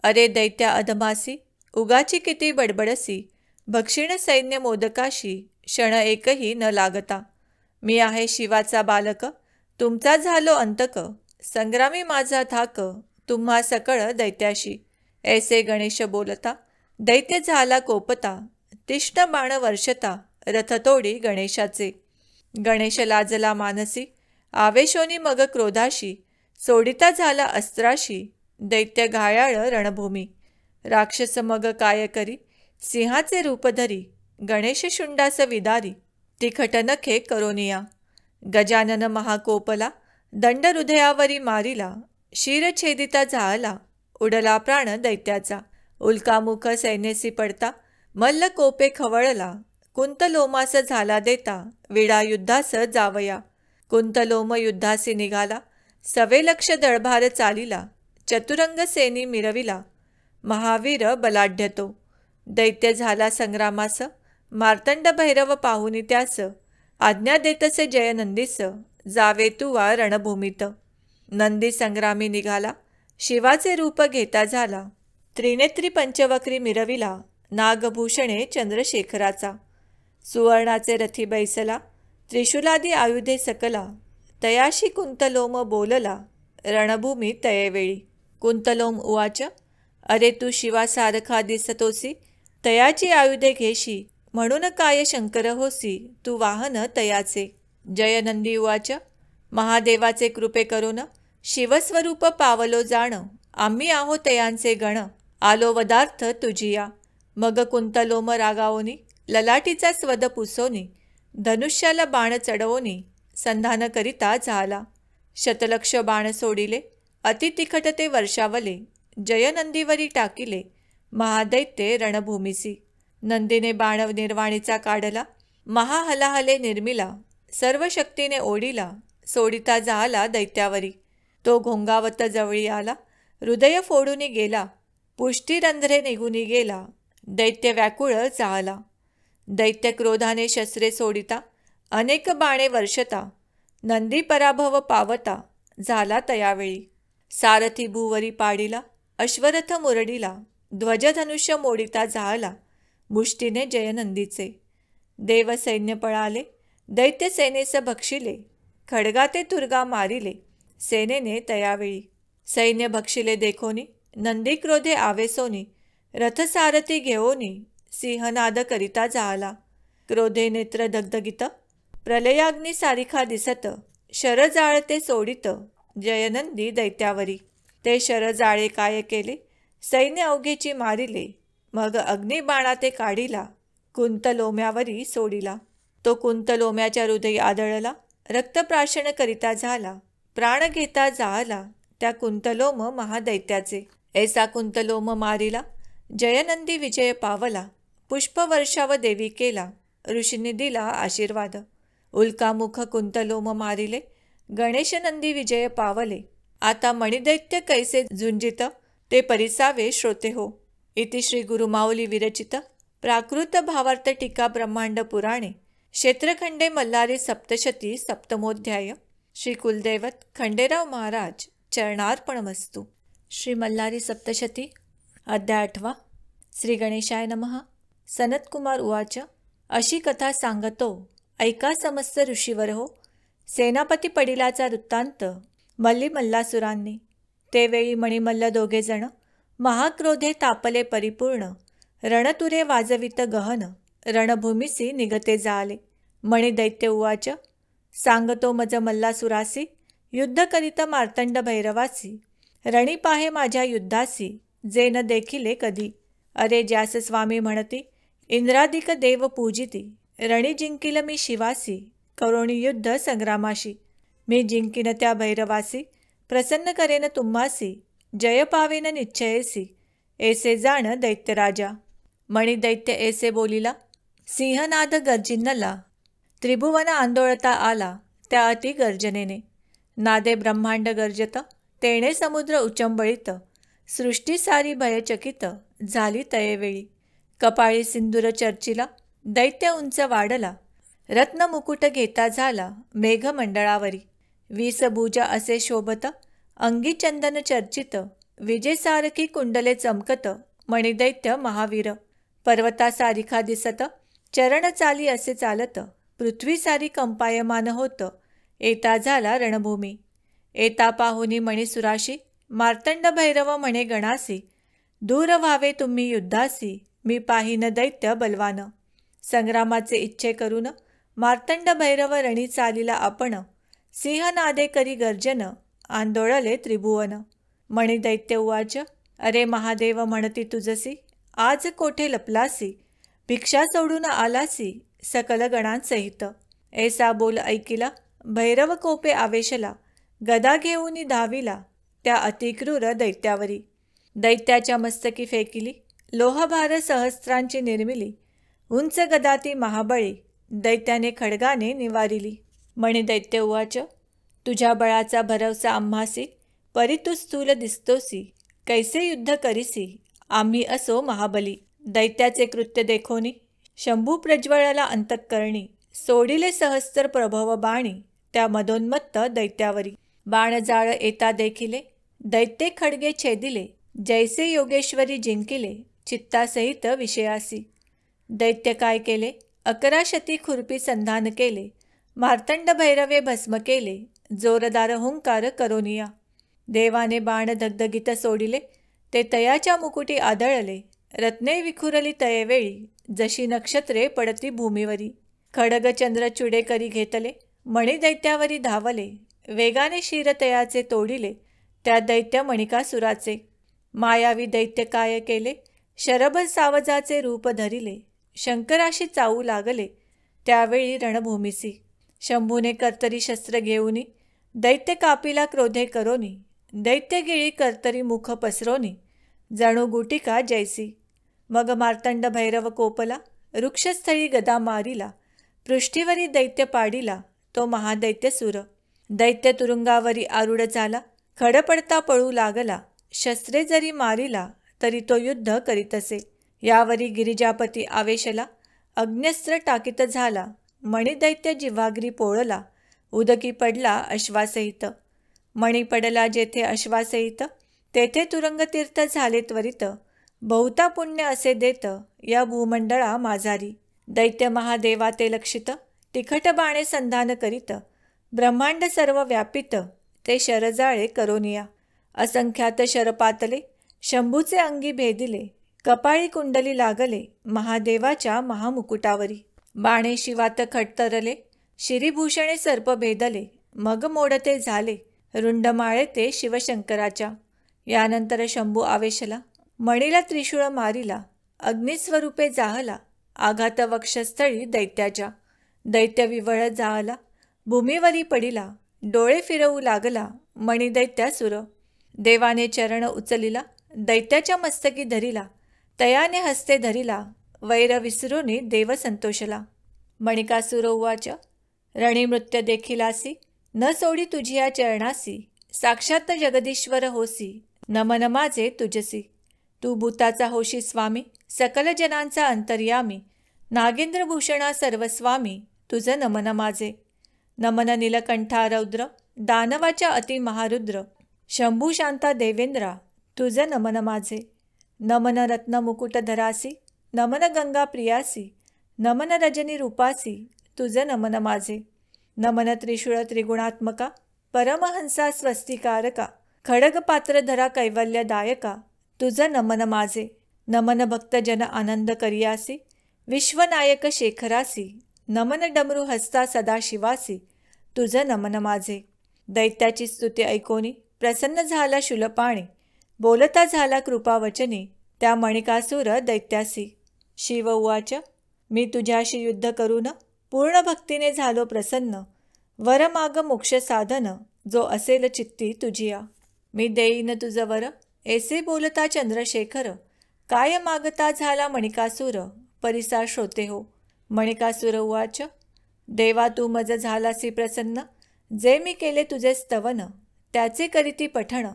अरे दैत्या अधमासी. उगाची किती बडबडसी. भक्षिण सैन्य मोदकाशी, क्षण एकही न लागता. मी आहे शिवाचा बालक, तुमचा झालो अंतक. संग्रामी माझा धाक, तुम्हा सकळ दैत्याशी. ऐसे गणेश बोलता, दैत्य झाला कोपता. तीक्ष्ण बाण वर्षता, रथतोडी गणेशाचे. गणेश लाजला मानसी, आवेशोनी मग क्रोधाशी. सोडिता झाला अस्त्राशी, दैत्य घायाळ रणभूमी. राक्षस मग काय करी, सिंहाचे रूप धरी. गणेश शुंडास विदारी, तिखट नखे करोनिया. गजानन महाकोपला, दंड हृदयावरी मारिला. शिरछेदिता झाला, उडला प्राण दैत्याचा. उल्कामुख सैन्यसी पडता, मल्ल कोपे खवळला. कुंतलोमास झाला देता, विडा युद्धास जावया. कुंतलोम युद्धासी निघाला, सवे लक्ष दळभार चालिला. चतुरंग सेनी मिरविला, महावीर बलाढ्यतो. दैत्य झाला संग्रामास, मार्तंड भैरव पाहुनी त्यास. आज्ञा देतसे जय नंदीस, जावे तू वा रणभूमीत. नंदी संग्रामी निघाला, शिवाचे रूप घेता झाला. त्रिनेत्री पंचवक्री मिरविला, नागभूषणे चंद्रशेखराचा. सुवर्णाचे रथी बैसला, त्रिशूलादी आयुधे सकला. तयाशी कुंतलोम बोलला, रणभूमी तयेवेळी. कुंतलोम उवाच, अरे तू शिवासारखा दिसतोसी. तयाची आयुधे घेशी, म्हणून काय शंकर होसी. तू वाहन तयाचे. जयनंदी उवाच, महादेवाचे कृपे करून शिवस्वरूप पावलो जाण. आम्ही आहो तयांचे गण, आलो वदार्थ तुझिया. मग कुंतलोम रागावोनी, ललाटीचा स्वद पुसोनी. धनुष्याला बाण चढवोनी, संधान करिता झाला. शतलक्ष बाण सोडिले, अति तिखट ते वर्षावले. जयनंदीवरी टाकिले, महादैत्ये रणभूमीसी. नंदीने बाण निर्वाणीचा काढला, महाहलाहले निर्मिला. सर्व शक्तीने ओढिला, सोडिता झाला दैत्यावरी. तो घोंगावत जवळी आला, हृदय फोडूनी गेला. पुष्टीरंध्रे निघूनी गेला, दैत्य व्याकुळ झाला. दैत्य क्रोधाने शस्त्रे सोडिता, अनेक बाणे वर्षता. नंदी पराभव पावता, झाला तयावेळी. सारथी भूवरी पाडिला, अश्वरथ मुरडिला. ध्वजधनुष्य मोडिता झाला, मुष्टीने जयनंदीचे. देव सैन्य पळाले, दैत्य सेनेस भक्षिले. खडगाते तुर्गा मारिले, सेनेने तयावेळी. सैन्य भक्षिले देखोनी, नंदी क्रोधे आवेसोनी. रथसारथी घेओनी, सिंहनाद करिता झाला. क्रोधे नेत्र दगदगित, प्रलयाग्नी सारिखा दिसत. शर जाळते सोडित, जयनंदी दैत्यावरी. ते शर जाळे काय केले, सैन्य अवघेची मारिले. मग अग्निबाणाते काढिला, कुंतलोम्यावरी सोडिला. तो कुंतलोम्याच्या हृदयी आदळला, रक्तप्राशन करिता झाला. प्राण घेता झाला, त्या कुंतलोम महादैत्याचे. ऐसा कुंतलोम मारिला, जयनंदी विजय पावला. पुष्पवर्षाव देवी केला, ऋषींनी दिला आशीर्वाद. उल्कामुख कुंतलोम मारिले, गणेशनंदी विजय पावले. आता मणिदैत्य कैसे झुंजित, ते परिसावे श्रोते हो. इति श्री गुरुमाऊली विरचित प्राकृत भावार्थ टीका ब्रह्मांड पुराणे क्षेत्रखंडे मल्हारी सप्तशती सप्तमोध्याय. श्री कुलदैवत खंडेराव महाराज चरणार्पणमस्तु. श्री मल्हारी सप्तशती अध्याय 8. श्री गणेशाय नमः. सनतकुमार उवाच, अशी कथा सांगतो ऐका समस्त ऋषीवर हो. सेनापती पडिलाचा वृत्तांत. मल्ली मल्लासुरांनी. ते वेळी मणिमल्ल दोघेजण महाक्रोधे तापले परिपूर्ण. रणतुरे वाजवित गहन, रणभूमीसी निगते जाले. मणिदैत्य उवाच, सांगतो मज मल्लासुरासी. युद्ध करीत मार्तंड भैरवासी. रणी पाहे माझ्या युद्धासी, जे न देखिले कधी. अरे ज्यास स्वामी म्हणती, इंद्रादिक देव पूजिती. रणी जिंकिल मी शिवासी, करोणी युद्ध संग्रामाशी. मी जिंकिन त्या भैरवासी, प्रसन्न करेन तुम्हासी. जय पावेन निश्चयसी, ऐसे जाण दैत्यराजा. मणिदैत्य ऐसे बोलिला, सिंहनाद गर्जिनला. त्रिभुवन आंदोळता आला, त्या अति गर्जनेने. नादे ब्रह्मांड गर्जत, तेणे समुद्र उचंबळीत. सृष्टी सारी भयचकित, झाली तयेवेळी. कपाळी सिंदूर चर्चिला, दैत्य उंच वाढला. रत्नमुकुट घेता झाला, मेघमंडळावरी. 20 भुजा असे शोभत, अंगी चंदन चर्चित. विजेसारखी कुंडले चमकत, मणिदैत्य महावीर. पर्वता सारिखा दिसत, चरण चाली असे चालत. पृथ्वी सारी कंपायमान होत, येता झाला रणभूमी. येता पाहुनी मणिसुराशी, मार्तंड भैरव म्हणे गणासी. दूर व्हावे तुम्ही युद्धासी, मी पाहीन दैत्य बलवान. संग्रामाचे इच्छे करून मार्तंड भैरव रणी चालिला आपण. सिंहनादे करी गर्जन, आंदोळले त्रिभुवन. मणिदैत्य उवाच, अरे महादेव म्हणती तुझसी. आज कोठे लपलासी, भिक्षा सोडून आलासी. सकल गणांसहित. ऐसा बोल ऐकिला, भैरव कोपे आवेशला. गदा घेऊनी धाविला, त्या अतिक्रूर दैत्यावरी. दैत्याच्या मस्तकी फेकिली, लोहभार सहस्रांची निर्मिली. उंच गदाती महाबळी, दैत्याने खडगाने निवारिली. मणिदैत्य उवाच, तुझ्या बळाचा भरवसा आम्हासी. परी तू स्थूल दिसतोसी, कैसे युद्ध करीसी. आम्ही असो महाबली. दैत्याचे कृत्य देखोनी शंभू प्रज्वळला अंतःकरणी. सोडिले सहस्त्र प्रभव बाणी त्या मदोन्मत्त दैत्यावरी. बाण जाळ येता देखिले दैत्ये खडगे छेदिले. जैसे योगेश्वरी जिंकिले चित्तासहित विषयासी. दैत्य काय केले 11 शती खुरपी संधान केले. मार्तंड भैरवे भस्म केले जोरदार हुंकार करोनिया. देवाने बाण धगधगीत सोडिले ते तयाच्या मुकुटी आदळले. रत्ने विखुरली तयेवेळी जशी नक्षत्रे पडती भूमीवरी. खडग चंद्र चुडे करी घेतले मणी दैत्यावरी धावले. वेगाने शिर तयाचे तोडिले त्या दैत्य मणिकासुराचे. मायावी दैत्य काय केले शरभ सावजाचे रूप धरिले. शंकराशी चावू लागले त्यावेळी रणभूमीसी. शंभूने कर्तरी शस्त्र घेऊनी दैत्य कापिला क्रोधे करोनी. दैत्य गिळी कर्तरी मुख पसरोनी जणू गुटिका जैसी. मग मार्तंड भैरव कोपला वृक्षस्थळी गदा मारिला. पृष्ठीवरी दैत्य पाडिला तो महादैत्य सुर. दैत्य तुरुंगावरी आरूढ झाला खडपडता पळू लागला. शस्त्रे जरी मारिला तरी तो युद्ध करीतसे. यावरी गिरिजापती आवेशला अग्न्यस्त्र टाकीत झाला. मणिदैत्य जिव्हाग्री पोळला उदकी पडला अश्वासहित. मणी पडला जेथे अश्वासहित तेथे तुरंगतीर्थ झाले त्वरित. बहुता पुण्य असे देत या भूमंडळा माझारी. दैत्य महादेवा ते लक्षित तिखट बाणे संधान करीत. ब्रह्मांड सर्व व्यापित ते शरजाळे करोनिया. असंख्यात शरपातले शंभूचे अंगी भेदिले. कपाळी कुंडली लागले महादेवाच्या महामुकुटावरी. बाणे शिवात खटतरले शिरीभूषणे सर्प भेदले. मग मोडते झाले रुंडमाळे ते शिवशंकराच्या. यानंतर शंभू आवेशला मणीला त्रिशूळ मारिला. अग्निस्वरूपे जाहला आघात वक्षस्थळी दैत्याच्या. दैत्य विवळ जाहला भूमीवरी पडिला. डोळे फिरवू लागला मणिदैत्यासुर. देवाने चरण उचलिला दैत्याच्या मस्तकी धरिला. तयाने हस्ते धरिला वैर विसरुनी देव संतोषला. मणिकासुर उवाच रणिमृत्य देखिलासी न सोडी तुझिया चरणासी. साक्षात जगदीश्वर होसी नमन माझे तुझसी. तू भूताचा होशी स्वामी सकल जनांचा अंतर्यामी. नागेंद्रभूषणा सर्वस्वामी तुझ नमन माझे. नमन नीलकंठा रौद्र दानवाच्या अति महारुद्र. शंभू शांता देवेंद्रा तुझ नमन माझे. नमन रत्न मुकुटधरासी नमन गंगा प्रियासी. नमन रजनी रूपासी तुझ नमन माझे. नमन त्रिशूळ त्रिगुणात्मका परमहंसा स्वस्तिकारका. खडग पात्रधरा कैवल्यदायका तुझ नमन माझे. नमन भक्तजन आनंद करियासी विश्वनायक शेखरासी. नमन डमरू हस्ता सदाशिवासी तुझ नमन माझे. दैत्याची स्तुती ऐकोनी प्रसन्न झाला शूलपाणी. बोलता झाला कृपावचनी त्या मणिकासुर दैत्यासी. शिव उवाच मी तुझ्याशी युद्ध करून पूर्ण भक्तीने झालो प्रसन्न. वर माग मोक्ष साधन जो असेल चित्ती तुझिया. मी देईन तुझ वर ऐसे बोलता चंद्रशेखर. काय मागता झाला मणिकासुर परिसा श्रोते हो. मणिकासुर उवाच देवा तू मज झालासी प्रसन्न. जे मी केले तुझे स्तवन त्याचे करीती पठण.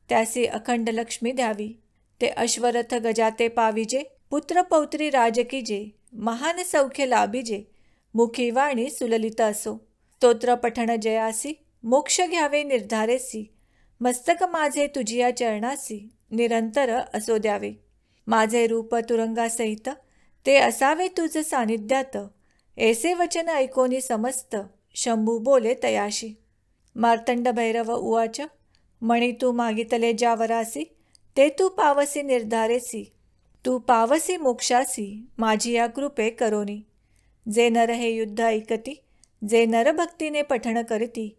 त्यासी अखंड लक्ष्मी द्यावी. ते अश्वरथ गजाते पाविजे. पुत्र पौत्री राजकीजे. महान सौख्य लाभिजे. मुखी वाणी सुललित असो. स्तोत्र पठण जयासी मोक्ष घ्यावे निर्धारेसी. मस्तक माझे तुझिया चरणासी निरंतर असो द्यावे. माझे रूप तुरंगासहित ते असावे तुझ सानिध्यात. ऐसे वचन ऐकोनी समस्त शंभू बोले तयाशी. मार्तंड भैरव उवाच मणी तू मागितले ज्यावरासी ते तू पावसी निर्धारेसी. तू पावसी मोक्षासी माझी या कृपे करोनी. जे नर हे युद्ध ऐकती जे नर भक्तीने पठण करती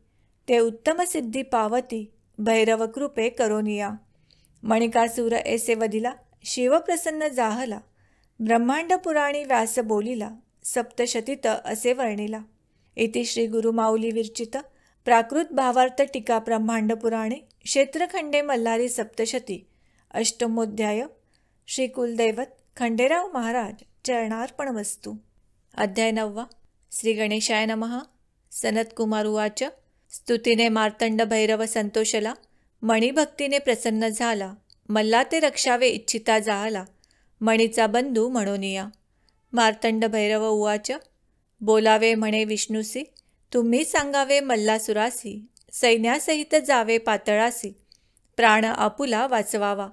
ते उत्तम सिद्धी पावती भैरव कृपे करोनिया. मणिकासुर ऐसे वदिला शिवप्रसन्न जाहला. ब्रह्मांड पुराणी व्यास बोलिला सप्तशतीत असे वर्णिला. इति श्री गुरुमाऊली विरचित प्राकृत भावार्थ टीका ब्रह्मांड पुराणे क्षेत्रखंडे मल्हारी सप्तशती अष्टमोध्याय. श्री कुलदैवत खंडेराव महाराज चरणार्पणमस्तु. अध्याय 9. श्री गणेशाय नमः. सनत्कुमार उवाच स्तुतीने मार्तंड भैरव संतोषला. मणिभक्तीने प्रसन्न झाला. मल्ला ते रक्षावे इच्छिता जाहला, मणीचा बंधू म्हणून या. मार्तंड भैरव उवाच. बोलावे म्हणे विष्णुसी, तुम्ही सांगावे मल्लासुरासी, सैन्यासहित जावे पातळासी, प्राण आपुला वाचवावा.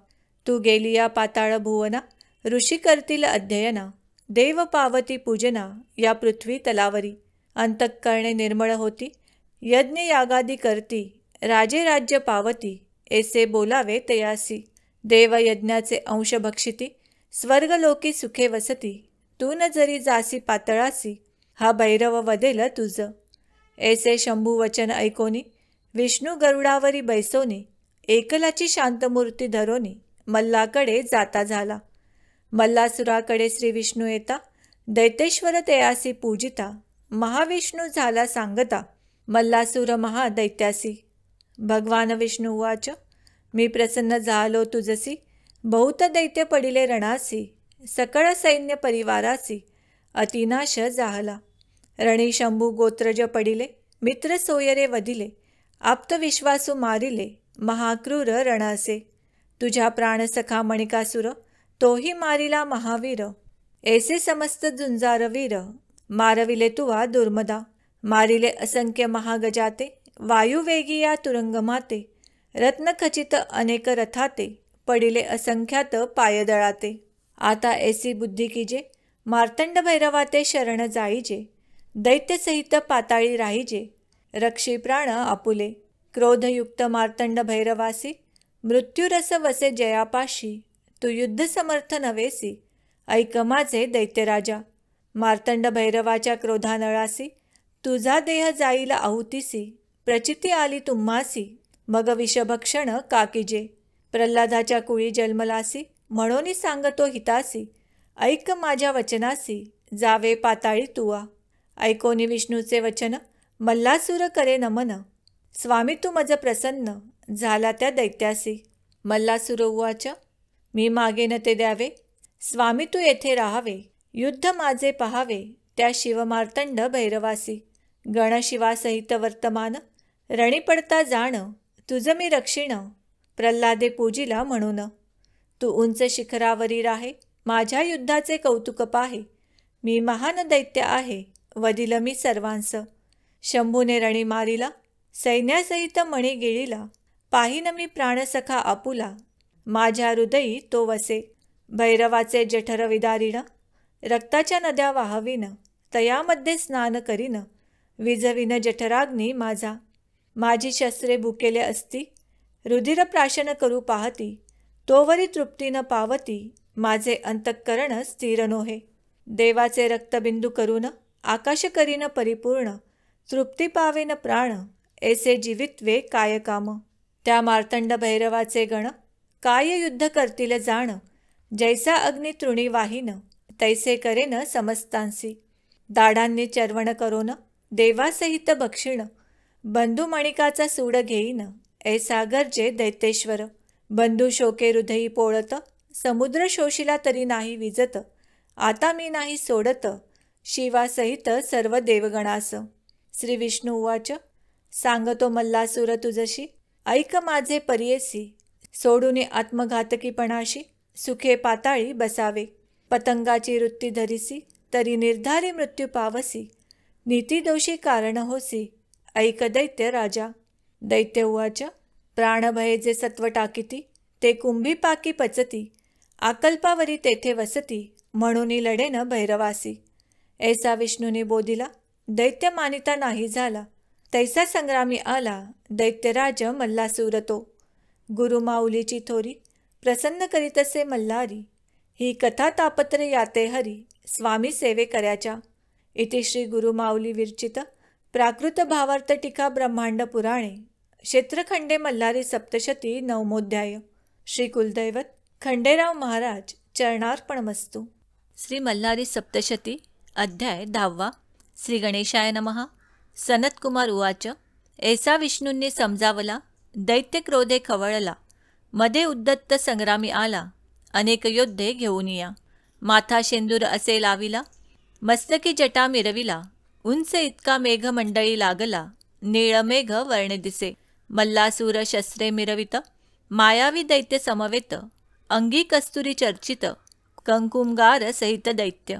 तू गेलिया पाताळ भुवना, ऋषी करतील अध्ययना, देव पावती पूजना या पृथ्वी तलावरी. अंतःकरणे निर्मळ होती, यज्ञ यागादी करती, राजे राज्य पावती, ऐसे बोलावे तयासी. देव यज्ञाचे अंश भक्षिती, स्वर्गलोकी सुखे वसती, तू न जरी जासी पातळासी, हा भैरव वदेल तुझ. ऐसे शंभू वचन ऐकोनी, विष्णू गरुडावरी बैसोनी, एकलाची शांतमूर्ती धरोनी, मल्लाकडे जाता झाला. मल्लासुराकडे श्री विष्णू येता, दैतेश्वर तयासी पूजिता, महाविष्णू झाला सांगता, मल्लासुर महादैत्यासी. भगवान विष्णू उवाच. मी प्रसन्न झालो तुझसी, बहुत दैत्य पडिले रणासी, सकळ सैन्य परिवारासी, अतिनाश जाहला. रणी शंभू गोत्रज पडिले, मित्र सोयरे वदिले, आप्तविश्वासू मारिले, महाक्रूर रणअसे. तुझ्या प्राणसखा मणिकासुर, तोही मारिला महावीर, ऐसे समस्त झुंजार वीर, मारविले तुवा दुर्मदा. मारिले असंख्य महागजाते, वायुवेगिया तुरंगमाते, रत्नखचित अनेक रथाते, पडिले असंख्यात पायदळाते. आता ऐसी बुद्धी कीजे, मार्तंड भैरवाते शरण जाईजे, दैत्यसहित पाताळी राहीजे, रक्षी प्राण आपुले. क्रोधयुक्त मार्तंड भैरवासी, मृत्युरस वसे जयापाशी, तू युद्ध समर्थ नवेसी, ऐक माझे दैत्यराजा. मार्तंड भैरवाच्या क्रोधानळासी, तुझा देह जाईल आहुतीसी, प्रचिती आली तुम्हासी, मग विषभक्षण काकीजे. प्रल्हादाच्या कुळी जन्मलासी, म्हणून सांगतो हितासी, ऐक माझ्या वचनासी, जावे पाताळी तुवा. ऐकोनी विष्णूचे वचन, मल्लासुर करे नमन, स्वामी तू मज प्रसन्न, झाला त्या दैत्यासी. मल्लासुर उवाच. मी मागेन ते द्यावे, स्वामी तू येथे राहावे, युद्ध माझे पहावे, त्या शिवमार्तंड भैरवासी. गणशिवासहित वर्तमान, रणी पडता जाण, तुझ मी रक्षिण, प्रल्हादे पूजिला म्हणून. तू उंच शिखरावरी राहे, माझ्या युद्धाचे कौतुक पाहे, मी महान दैत्य आहे, वदिल मी सर्वांस. शंभूने रणी मारिला, सैन्यासहित मणी गिळिला, पाहिन मी प्राणसखा आपुला, माझ्या हृदयी तो वसे. भैरवाचे जठर विदारिण, रक्ताच्या नद्या वाहवीन, तयामध्ये स्नान करीन, विझविन जठराग्नी माझा. माझी शस्त्रे भुकेले असती, रुधिर प्राशन करू पाहती, तोवरी तृप्ती न पावती, माझे अंतःकरण स्थिर नोहे. देवाचे रक्तबिंदू करून, आकाश करीन परिपूर्ण, तृप्ती पावेन प्राण, ऐसे जीवित्वे काय काम. त्या मार्तंड भैरवाचे गण, काय युद्ध करतील जाण, जैसा अग्नी तृणी वाहीन, तैसे करेन समस्तांसी. दाडांनी चर्वण करोन, देवासहित भक्षिण, बंधुमणिकाचा सूड घेईन, ऐसा गर्जे दैतेश्वर. बंधू शोके हृदयी पोळत, समुद्र शोषिला तरी नाही विजत, आता मी नाही सोडत, शिवासहित सर्व देवगणास. श्री विष्णू उवाच. सांगतो मल्लासुर तुझशी, ऐक माझे परियेसी, सोडून आत्मघातकीपणाशी, सुखे पाताळी बसावे. पतंगाची वृत्ती धरिसी, तरी निर्धारी मृत्यू पावसी, नीतिदोषी कारण होसी, ऐक दैत्य राजा. दैत्य उवाच. प्राणभये जे सत्व टाकिती, ते कुंभी पाकी पचती, आकल्पावरी तेथे वसती, म्हणून लढेन भैरवासी. ऐसा विष्णूने बोधिला, दैत्य मानिता नाही झाला, तैसा संग्रामी आला, दैत्यराज मल्लासुर तो. गुरुमाऊलीची थोरी, प्रसन्न करीतसे मल्हारी, ही कथा तापत्रे याते हरी, स्वामी सेवे कर्याच्या. इति श्री गुरुमाऊली विरचित प्राकृत भावार्थ टीका ब्रह्मांड पुराणे क्षेत्रखंडे मल्हारी सप्तशती नवमोध्याय. श्री कुलदैवत खंडेराव महाराज चरणार्पणमस्तु. श्री मल्हारी सप्तशती अध्याय 10. श्री गणेशाय नमः. सनतकुमार उवाच. ऐसा विष्णूंनी समजावला, दैत्य क्रोधे खवळला, मध्ये उद्दत्त संग्रामी आला, अनेक योद्धे घेऊन या. माथा शेंदूर असे लाविला, मस्तकी जटा मिरविला, उंच इतका मेघमंडळी लागला, नीळ मेघ वर्ण दिसे. मल्लासूर शस्त्रे मिरवित, मायावी दैत्य समवेत, अंगी कस्तुरी चर्चित, कंकुमगार सहित दैत्य.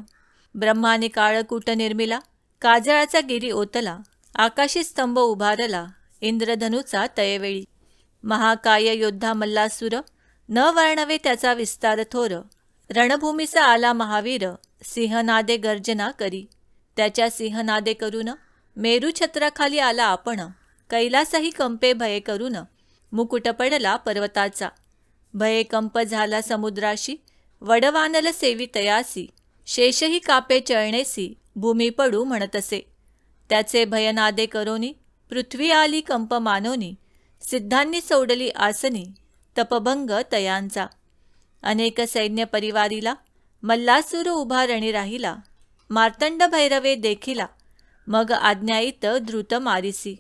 ब्रह्माने काळकूट निर्मिला, काजळाचा गिरी ओतला, आकाशी स्तंभ उभारला, इंद्रधनुचा तयवेळी. महाकाय योद्धा मल्लासुर, न वर्णवे त्याचा विस्तार थोर. रणभूमीचा आला महावीर, सिंहनादे गर्जना करी. त्याच्या सिंहनादे करून मेरू छत्राखाली आला आपण. कैलासही कंपे भये करून, मुकुट पडला पर्वताचा. भये कंप झाला समुद्राशी, वडवानल सेवी तयासी. शेषही कापे चळणेसी, भूमी पडू म्हणतसे. त्याचे भयनादे करोनी, पृथ्वी आली कंप मानोनी. सिद्धांनी सोडली आसनी, तपभंग तयांचा. अनेक सैन्य परिवारीला, मल्लासूर उभा रणी राहिला. मार्तंड भैरवे देखिला, मग आज्ञायित द्रुत मारिसी.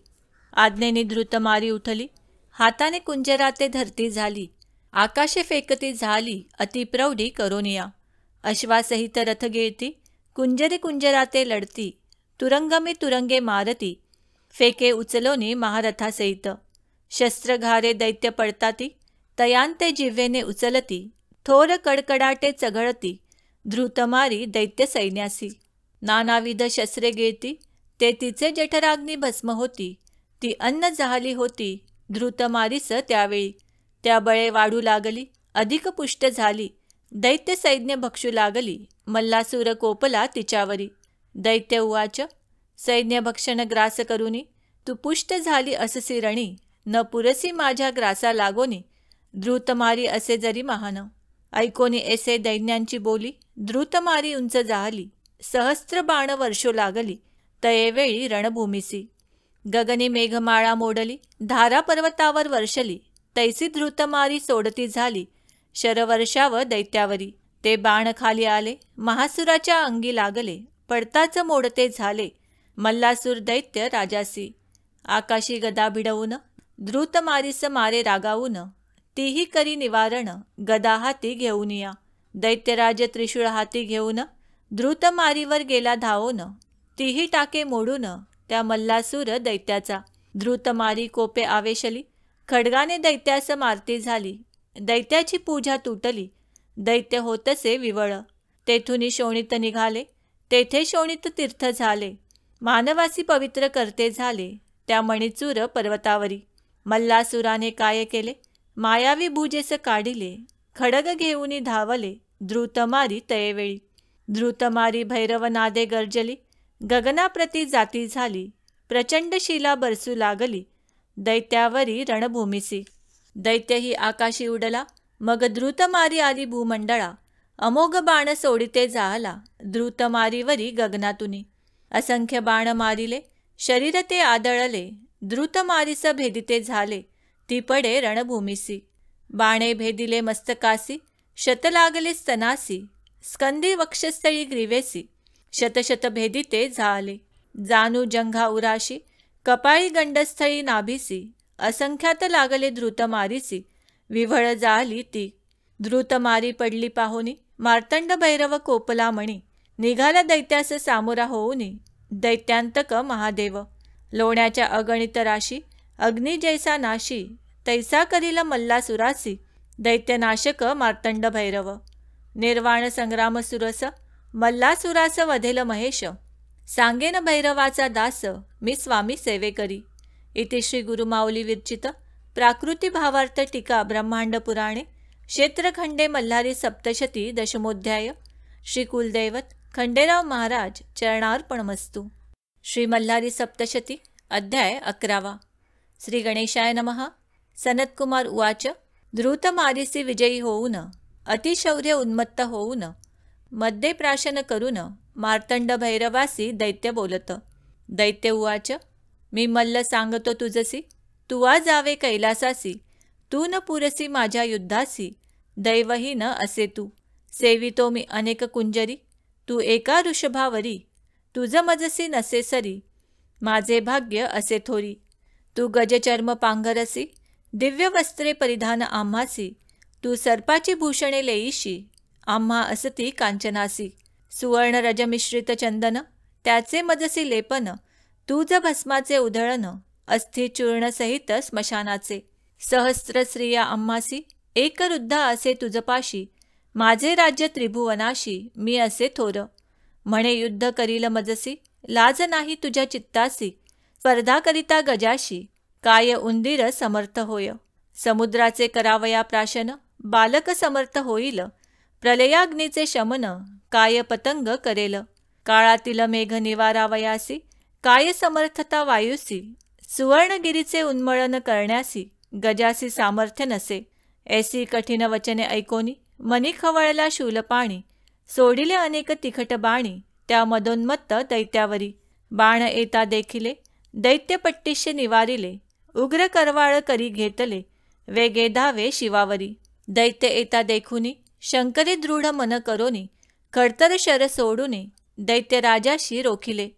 आज्ञेने द्रुत मारी उठली, हाताने कुंजराते धरती झाली. आकाशे फेकती झाली, अतिप्रौढी करोनिया. अश्वासहित रथ गिळती, कुंजरे कुंजराते लढती. तुरंगमे तुरंगे मारती, फेके उचलोनी महारथासहित. शस्त्रघारे दैत्य पडताती, तयांते जिव्हेने उचलती. थोर कडकडाटे चघळती, धृतमारी दैत्य सैन्यासी. नानाविध शस्त्रे गिळती, ते तिचे जठराग्नी भस्म होती. ती अन्न झाली होती धृतमारीस त्यावेळी. त्या बळे वाढू लागली, अधिक पुष्ट झाली. दैत्य सैन्य भक्षू लागली, मल्लासूर कोपला तिच्यावरी. दैत्य उवाच, सैन्य भक्षण ग्रास करुनी, तू पुष्ट झाली अससी रणी. न पुरसी माझ्या ग्रासा लागोनी, द्रुतमारी असे जरी महान. ऐकोनी ऐसे दैन्यांची बोली, द्रुतमारी उंच जाहली. सहस्त्र बाण वर्षो लागली, तयेवेळी रणभूमीसी. गगनी मेघमाळा मोडली, धारा पर्वतावर वर्षली. तैसी धृतमारी सोडती झाली, शरवर्षाव दैत्यावरी. ते बाण खाली आले, महासुराच्या अंगी लागले. पडताच मोडते झाले, मल्लासूर दैत्य राजासी. आकाशी गदा भिडवून, द्रुतमारीस मारे रागावून. तीही करी निवारण, गदा हाती घेऊन या. दैत्यराज त्रिशूळ हाती घेऊन, द्रुतमारीवर गेला धावून. तीही टाके मोडून, त्या मल्लासूर दैत्याचा. द्रुतमारी कोपे आवेशली, खड्गाने दैत्यास मारती झाली. दैत्याची पूजा तुटली, दैत्य होतसे विवळ. तेथुनी शोणित निघाले, तेथे शोणित तीर्थ झाले. मानवासी पवित्र करते झाले, त्या मणिचूर पर्वतावरी. मल्लासुराने काय केले, मायावी भुजेस काढिले. खडग घेऊनी धावले, द्रुतमारी तयेवेळी. द्रुतमारी भैरवनादे गर्जली, गगनाप्रती जाती झाली. प्रचंड शिला बरसू लागली, दैत्यावरी रणभूमीसी. दैत्यही आकाशी उडला, मग द्रुतमारी आली भूमंडळा. अमोघ बाण सोडिते जाहला, द्रुतमारीवरी गगनातुनी. असंख्य बाण मारिले, शरीर ते आदळले. द्रुतमारीस भेदिते झाले, ती पडे रणभूमीसी. बाणे भेदिले मस्तकासी, शत लागले स्तनासी. स्कंदी वक्षस्थळी ग्रीवेसी, शतशत भेदिते झाले. जानू जंघा उराशी, कपाळी गंडस्थळी नाभिसी. असंख्यात लागले द्रुतमारीसी, विव्हळ जाली ती. द्रुतमारी पडली पाहुनी, मार्तंड भैरव कोपला मणी. निघाला दैत्यास सामोरा होऊनी, दैत्यांतक महादेव. लोण्याच्या अगणित राशी, अग्नी जैसा नाशी. तैसा करील मल्लासुरासी, दैत्यनाशक मार्तंड भैरव. निर्वाण संग्राम सुरस, मल्लासुरास वधेल महेश. सांगेन भैरवाचा दास, मी स्वामी सेवेकरी. इति श्री गुरुमाऊली विरचित प्राकृती भावार्थ टीका ब्रह्मांड पुराणे क्षेत्रखंडे मल्हारी सप्तशती दशमोध्याय. श्री कुलदैवत खंडेराव महाराज चरणार्पणमस्तु. श्री मल्हारी सप्तशती अध्याय 11. श्री गणेशाय नमः. सनत्कुमार उवाच. द्रुतमारीसी विजयी होऊन, अतिशौर्य उन्मत्त होऊन, मध्ये प्राशन करून मार्तंड भैरवासी दैत्य बोलत. दैत्य उवाच. मी मल्ल सांगतो तुझसी, तुवा जावे कैलासासी. तू न पुरसी माझ्या युद्धासी, दैवहीन असे तू. सेवितो मी अनेक कुंजरी, तू एका ऋषभावरी. तुझ मजसी नसे सरी, माझे भाग्य असे थोरी. तू गजचर्म पांघरसी, दिव्य वस्त्रे परिधान आम्हासी. तू सर्पाची भूषणे लेईशी, आम्हा असती कांचनासी. सुवर्ण रजमिश्रित चंदन, त्याचे मजसी लेपन. तुझ भस्माचे उधळण, अस्थि चूर्ण सहित स्मशानाचे. सहस्र स्त्रिया आम्हासी, एक रुद्ध असे तुझपाशी, माझे राज्य त्रिभुवनाशी, मी असे थोर. म्हणे युद्ध करील मजसी, लाज नाही तुझ्या चित्तासी, स्पर्धा करिता गजाशी, काय उंदीर समर्थ होय. समुद्राचे करावया प्राशन, बालक समर्थ होईल, प्रलयाग्नीचे शमन, काय पतंग करेल. काळातील मेघ निवारावयासी, काय समर्थता वायुसी, सुवर्णगिरीचे उन्मळन करण्यासी, गजासी सामर्थ्य नसे. ऐसी कठीण वचने ऐकोनी, मनी खवळला शूलपाणी, सोडिले अनेक तिखट बाणी, त्या मदोन्मत्त दैत्यावरी. बाण येता देखिले, दैत्यपट्टिष्य निवारिले, उग्र करवाळ करी घेतले, वेगे धावे शिवावरी. दैत्य येता देखुनी, शंकरी दृढ मन करोनी, खडतर शर सोडूने, दैत्य राजाशी रोखिले.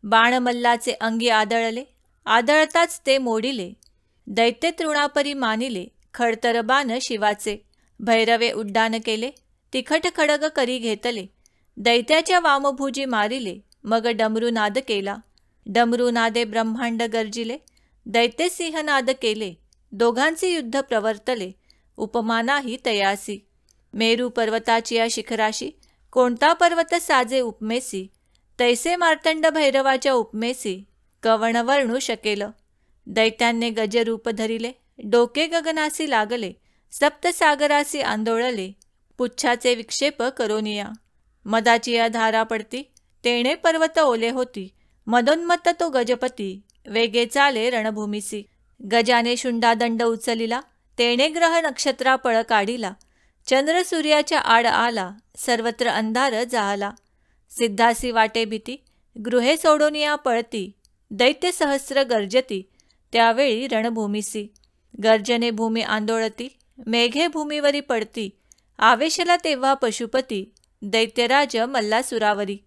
बाण मल्लाचे अंगी आदळले, आदळताच ते मोडिले, दैत्य तृणापरी मानिले, खडतर बाण शिवाचे. भैरवे उड्डाण केले, तिखट खडग करी घेतले, दैत्याच्या वामभुजी मारिले, मग डमरुनाद केला. डमरुनादे ब्रह्मांड गर्जिले, दैत्य सिंहनाद केले, दोघांचे युद्ध प्रवर्तले, उपमा नाही तयासी. मेरू पर्वताची या शिखराशी, कोणता पर्वत साजे उपमेसी, तैसे मार्तंड भैरवाच्या उपमेसी, कवण वर्णू शकेल. दैत्यांनी गजरूप धरिले, डोके गगनासी लागले, सप्तसागरासी आंदोळले, पुच्छाचे विक्षेप करोनिया. मदाची या धारा पडती, तेणे पर्वत ओले होती, मदोन्मत्त तो गजपती, वेगे चाले रणभूमीसी. गजाने शुंडादंड उचलिला, तेणे ग्रह नक्षत्रा पळ काढिला, चंद्र सूर्याच्या आड आला, सर्वत्र अंधार जाहला. सिद्धासी वाटे भीती, गृहे सोडोनिया पळती, दैत्य सहस्र गर्जती, त्यावेळी रणभूमीसी. गर्जने भूमी आंदोळती, मेघे भूमीवरी पडती, आवेशला तेव्हा पशुपती, दैत्यराज मल्लासुरावरी.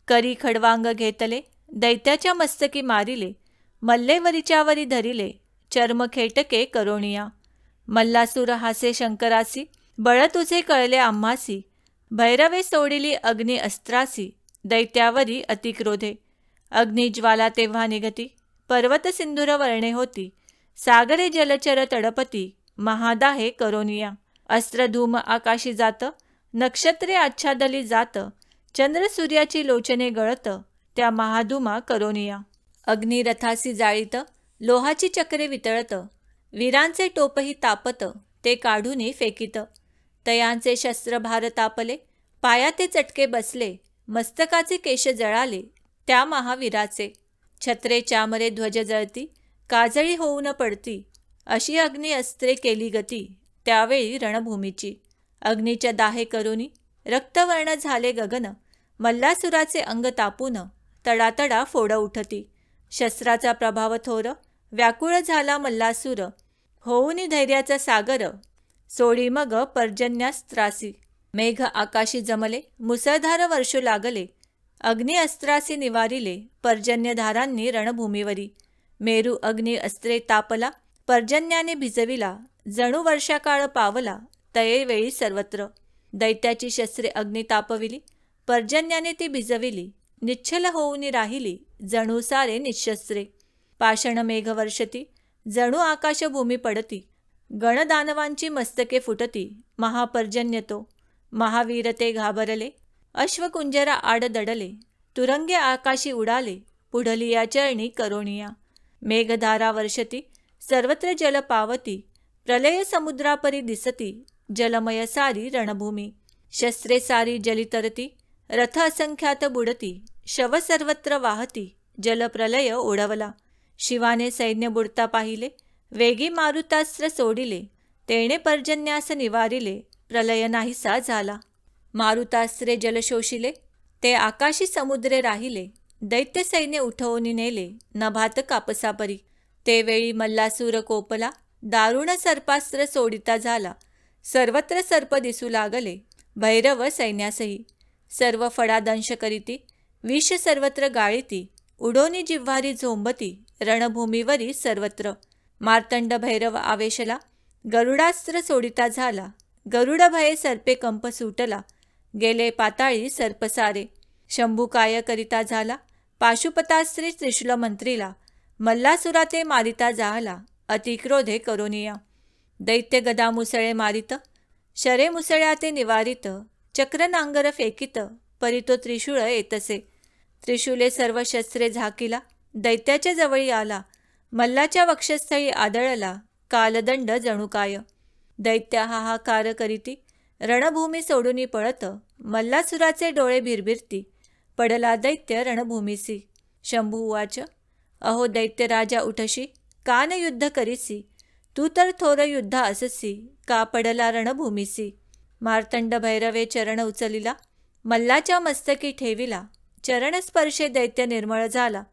करी खडवांग घेतले, दैत्याच्या मस्तकी मारिले, मल्लेवरीच्यावरी धरिले, चर्म खेटके करोनिया. मल्लासुर हासे शंकरासी, बळ तुझे कळले आम्हासी, भैरवे सोडिली अग्नी अस्त्रासी, दैत्यावरी अतिक्रोधे. अग्निज्वाला तेव्हा निघती, पर्वत सिंधुर वर्णे होती, सागरे जलचर तडपती, महादाहे करोनिया. अस्त्रधूम आकाशी जात, नक्षत्रे आच्छादली जात, चंद्र सूर्याची लोचने गळत, त्या महाधुमा करोनिया. अग्निरथासी जाळीत, लोहाची चक्रे वितळत, वीरांचे टोपही तापत, ते काढूनी फेकित. तयांचे शस्त्रभार तापले, पायाते चटके बसले, मस्तकाचे केश जळाले, त्या महावीराचे. छत्रे चामरे ध्वज जळती, काजळी होऊन पडती, अशी अग्नी अस्त्रे केली गती, त्यावेळी रणभूमीची. अग्नीच्या दाहे करुनी, रक्तवर्ण झाले गगन, मल्लासुराचे अंग तापून, तडातडा फोड उठती. शस्त्राचा प्रभाव थोर, व्याकुळ झाला मल्लासुर, होऊनी धैर्याचा सागर, सोडी मग पर्जन्यास्त्रासी. मेघ आकाशी जमले, मुसळधार वर्षू लागले, अग्नी अस्त्रासी निवारिले, पर्जन्यधारांनी रणभूमीवरी. मेरू अग्नी अस्त्रे तापला, पर्जन्याने भिजविला, जणू वर्षाकाळ पावला, तयेवेळी सर्वत्र. दैत्याची शस्त्रे अग्नी तापविली, पर्जन्याने ती भिजविली, निश्चल होऊनी राहिली, जणू सारे निशस्त्रे. पाषाण मेघ वर्षती, जणू आकाशभूमी पडती, गणदानवांची मस्तके फुटती, महापर्जन्य तो. महावीर ते घाबरले, अश्वकुंजरा आड दडले, तुरंगे आकाशी उडाले, पुढली या चरणी करोनिया. मेघधारा वर्षती, सर्वत्र जल पावती, प्रलय समुद्रापरी दिसती, जलमय सारी रणभूमी. शस्त्रे सारी जली तरती, रथ असंख्यात बुडती, शव सर्वत्र वाहती, जलप्रलय ओढवला. शिवाने सैन्य बुडता पाहिले, वेगी मारुतास्त्र सोडिले, तेणे पर्जन्यास निवारिले, प्रलय नाहीसा झाला. मारुतास्त्रे जल शोषिले, ते आकाशी समुद्रे राहिले, दैत्य सैन्य उठवून नेले, नभात कापसापरी. ते वेळी मल्लासूर कोपला, दारुण सर्पास्त्र सोडिता झाला, सर्वत्र सर्प दिसू लागले, भैरव सैन्यासही. सर्व फडादंश करीती, विष सर्वत्र गाळीती, उडोनी जिव्हारी झोंबती, रणभूमीवरी सर्वत्र. मार्तंड भैरव आवेशला, गरुडास्त्र सोडिता झाला, गरुड भये सर्पे कंप सुटला, गेले पाताळी सर्पसारे. शंभू काय करिता झाला, पाशुपतास्त्री त्रिशूल मंत्रीला, मल्लासुरा ते मारिता जाहला, अतिक्रोधे करोनिया. दैत्य गदा मुसळे मारित, शरे मुसळ्या ते निवारित, चक्र नांगर फेकित, परी तो त्रिशूळ येतसे. त्रिशूले सर्व शस्त्रे झाकिला, दैत्याच्या जवळी आला, मल्लाच्या वक्षस्थळी आदळला, कालदंड जणू काय. दैत्य हाहाकार करीती, रणभूमी सोडूनी पळत, मल्लासुराचे डोळे भिरभिरती, पडला दैत्य रणभूमीसी. शंभू उवाच, अहो दैत्य राजा उठशी, कान युद्ध करीसी, तू तर थोर युद्ध अससी, का पडला रणभूमीसी. मार्तंड भैरवे चरण उचलिला, मल्लाच्या मस्तकी ठेविला, चरणस्पर्शे दैत्य निर्मळ झाला,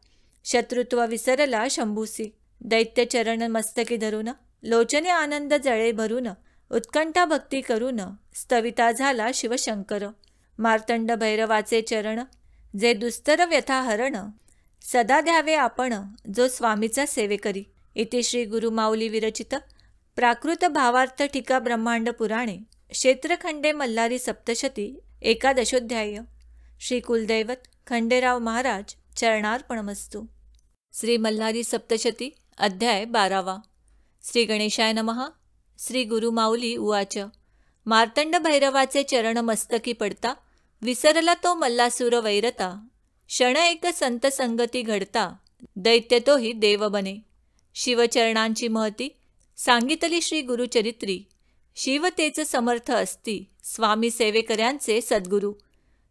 शत्रुत्व विसरला शंभूसी. दैत्य चरण मस्तकी धरून, लोचने आनंद जळे भरून, उत्कंठा भक्ती करून, स्तविता झाला शिवशंकर. मार्तंड भैरवाचे चरण, जे दुस्तर व्यथा हरण, सदा द्यावे आपण, जो स्वामीचा सेवेकरी. इति श्री गुरुमाऊली विरचित प्राकृत भावार्थ टीका ब्रह्मांड पुराणे क्षेत्रखंडे मल्हारी सप्तशती एकादशोध्याय. श्री कुलदैवत खंडेराव महाराज चरणार्पणमस्तु. श्री मल्हारी सप्तशती अध्याय 12. श्री गणेशाय नमः. श्री गुरुमाऊली उवाच, मार्तंड भैरवाचे चरण मस्तकी पडता, विसरला तो मल्लासूर वैरता, क्षण एक संत संगती घडता, दैत्य तोही देव बने. शिवचरणांची महती सांगितली श्री गुरुचरित्री, शिव तेच समर्थ असती, स्वामी सेवेकऱ्यांचे सद्गुरू.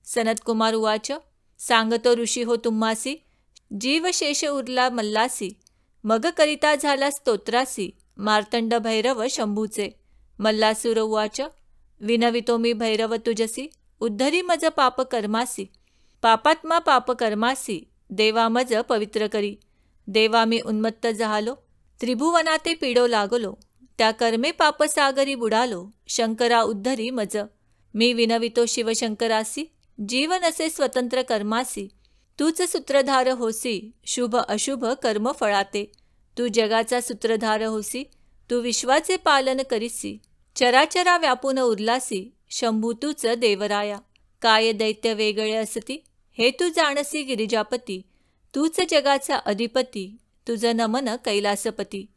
सनतकुमार उवाच, सांगतो ऋषी हो तुम्हासी, जीव शेष उरला मल्लासी, मग करिता झाला स्तोत्रासी, मार्तंड भैरव शंभूचे. मल्लासूर उवाच, विनवितो मी भैरव तुझसी, उद्धरी मज पाप कर्मासी, पापात्मा पाप कर्मासी, देवा मज पवित्र करी. देवा मी उन्मत्त झालो, त्रिभुवनाते पिडो लागलो, त्या कर्मे पापसागरी बुडालो, शंकरा उद्धरी मज. मी विनवितो शिवशंकरासी, जीवन असे स्वतंत्र कर्मासी, तूच सूत्रधार होसी, शुभ अशुभ कर्म फळाते. तू जगाचा सूत्रधार होसी, तू विश्वाचे पालन करीसी, चराचरा व्यापून उरलासी, शंभू तूच देवराया. काय दैत्य वेगळे असती, हे तू जाणसी गिरिजापती, तूच जगाचा अधिपती, तुझ नमन कैलासपती.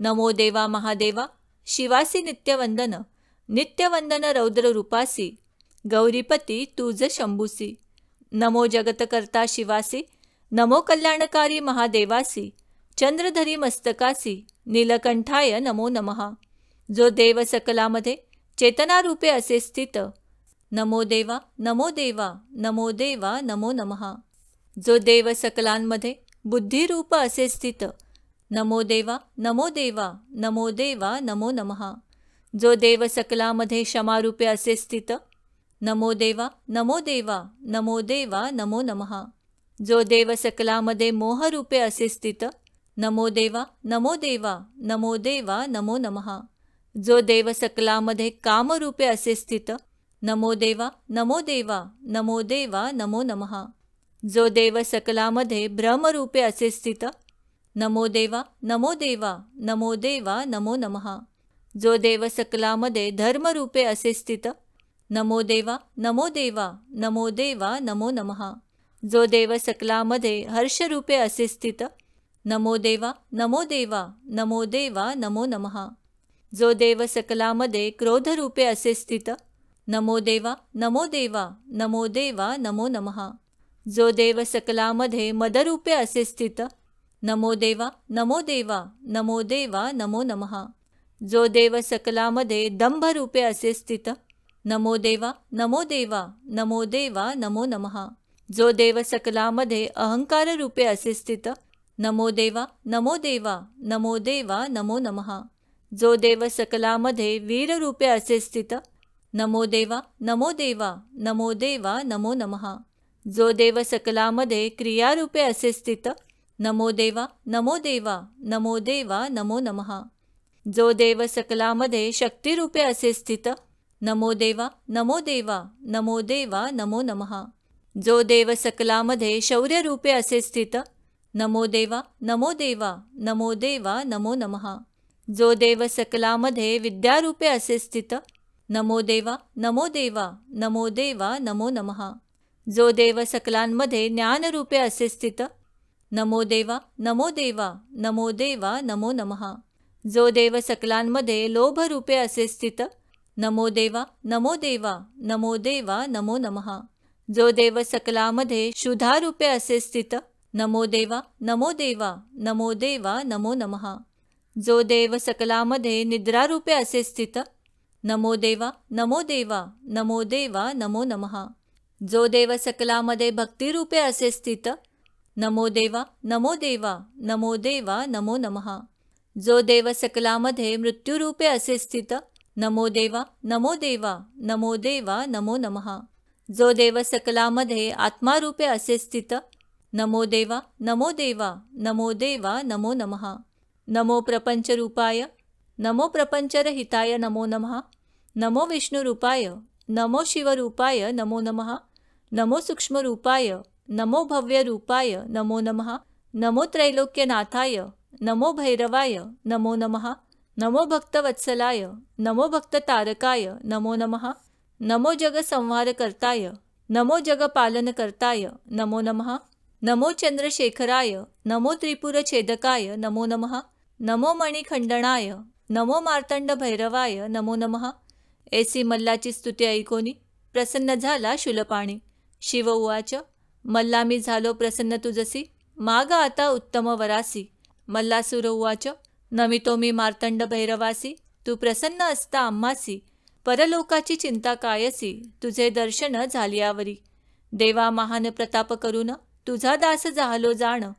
नमो देवा महादेवा, शिवासी नित्यवंदन, नित्यवंदन रौद्र रूपासी, गौरीपती तुझ शंभूसी. नमो जगतकर्ता शिवासी, नमो कल्याणकारी महादेवासी, चंद्रधरी मस्तकासी, नीलकंठाय नमो नमः. जो देव सकलामध्ये चेतनारूपे असे स्थित, नमो देवा नमो देवा नमो देवा नमो नमः. जो देव सकलांमध्ये बुद्धिरूप असे स्थित, नमो देवा नमो देवा नमो देवा नमो नमः. जो देव सकलामध्ये क्षमारूपे असे स्थित, नमो देवा नमो देवा नमो देवा नमो नमः. जो देव सकलामध्ये मोहरूपे असे स्थित, नमो देवा नमो देवा नमो देवा नमो नमः. जो देव सकलामध्ये कामरूपे असे स्थित, नमो देवा नमो देवा नमो देवा नमो नमः. जो देव सकलामध्ये ब्रह्मरूपे असे स्थित, नमो देवा नमो देवा नमो देवा नमो नमः. जो देव सकलामध्ये धर्मरूपे असे स्थित, नमो देवा नमो देवा नमो देवा नमो नमः. जो देव सकलामध्ये हर्षरूपे असे स्थित, नमो देवा नमो देवा नमो देवा नमो नमः. जो देव सकलामध्ये क्रोधरूपे असे स्थित, नमो देवा नमो देवा नमो देवा नमो नमः. जो देव सकलामध्ये मदरूपे असे स्थित, नमो देवा नमो देवा नमो देवा नमो नमः. जो देव सकलामध्ये दंभरूपे असे स्थित, नमो देवा नमो देवा नमो देवा नमो नमः. जो देव सकलामध्ये अहंकार रूपे असे स्थित, नमो देवा नमो देवा नमो देवा नमो नमः. जो देव सकलामध्ये वीर रूपे असे स्थित, नमो देवा नमो देवा नमो देवा नमो नमः. जो देव सकलामध्ये क्रियारूपे असे स्थित, नमो देवा नमो देवा नमो देवा नमो नमः. जो देव सकलामध्ये शक्तिरूपे असे स्थित, नमो देवा नमो देवा नमो देवा नमो नमः. जो देव सकलामध्ये शौर्यरूपे असे स्थित, नमो देवा नमो देवा नमो देवा नमो नमः. जो देव सकलामध्ये विद्यारूपे असे स्थित, नमो देवा नमो देवा नमो देवा नमो नमः. जो देव सकलांमध्ये ज्ञानरूपे असे स्थित, नमो देवा नमो देवा नमो देवा नमो नमः. जो देव सकलांमध्ये लोभ रूपे असे स्थित, नमो देवा नमो देवा नमो देवा नमो नमः. जो देव सकलामध्ये शुद्धा रूपे असे स्थित, नमो देवा नमो देवा नमो देवा नमो नमः. जो देव सकलामध्ये निद्रा रूपे असे स्थित, नमो देवा नमो देवा नमो देवा नमो नमः. जो देव सकलामध्ये भक्ती रूपे असे स्थित, नमो देवा नमो देवा नमो देवा नमो नमः. जो देव सकलामध्ये मृत्यू रूपे असे स्थित, नमो देवा नमो देवा नमो देवा नमो नमः. जो देव सकलामध्ये आत्मा रूपे असे स्थित, नमो देवा नमो देवा नमो देवा नमो नमः. नमो प्रपंच रूपाय नमो प्रपंचरहिताय नमो नमः. नमो विष्णु रूपाय नमो शिवरूपाय नमो नमः. नमो सूक्ष्म रूपाय नमो भव्य रूपाय नमो नमः. नमो त्रैलोक्यनाथाय नमो भैरवाय नमो नमः. नमो भक्तवत्सलाय नमो भक्ततारकाय नमो नमः. नमो जगसंहारकर्ताय नमो जगपालनकर्ताय नमो नमः. नमो चंद्रशेखराय नमो त्रिपुरछेदकाय नमो नमः. नमो मणिखंडनाय नमो मार्तंड भैरवाय नमो नमः. ऐसी मल्लाची स्तुती ऐकोनी प्रसन्न झाला शूलपाणी. शिव उवाच, मल्ला मी झालो प्रसन्न तुझसी, माग आता उत्तम वरासी. मल्लासुर उवाच, नमितो मी मार्तंड भैरवासी, तू प्रसन्न असता आम्हासी. परलोकाची चिंता कायसी, तुझे दर्शन झालियावरी. देवा महान प्रताप करून तुझा दास झालो जाण.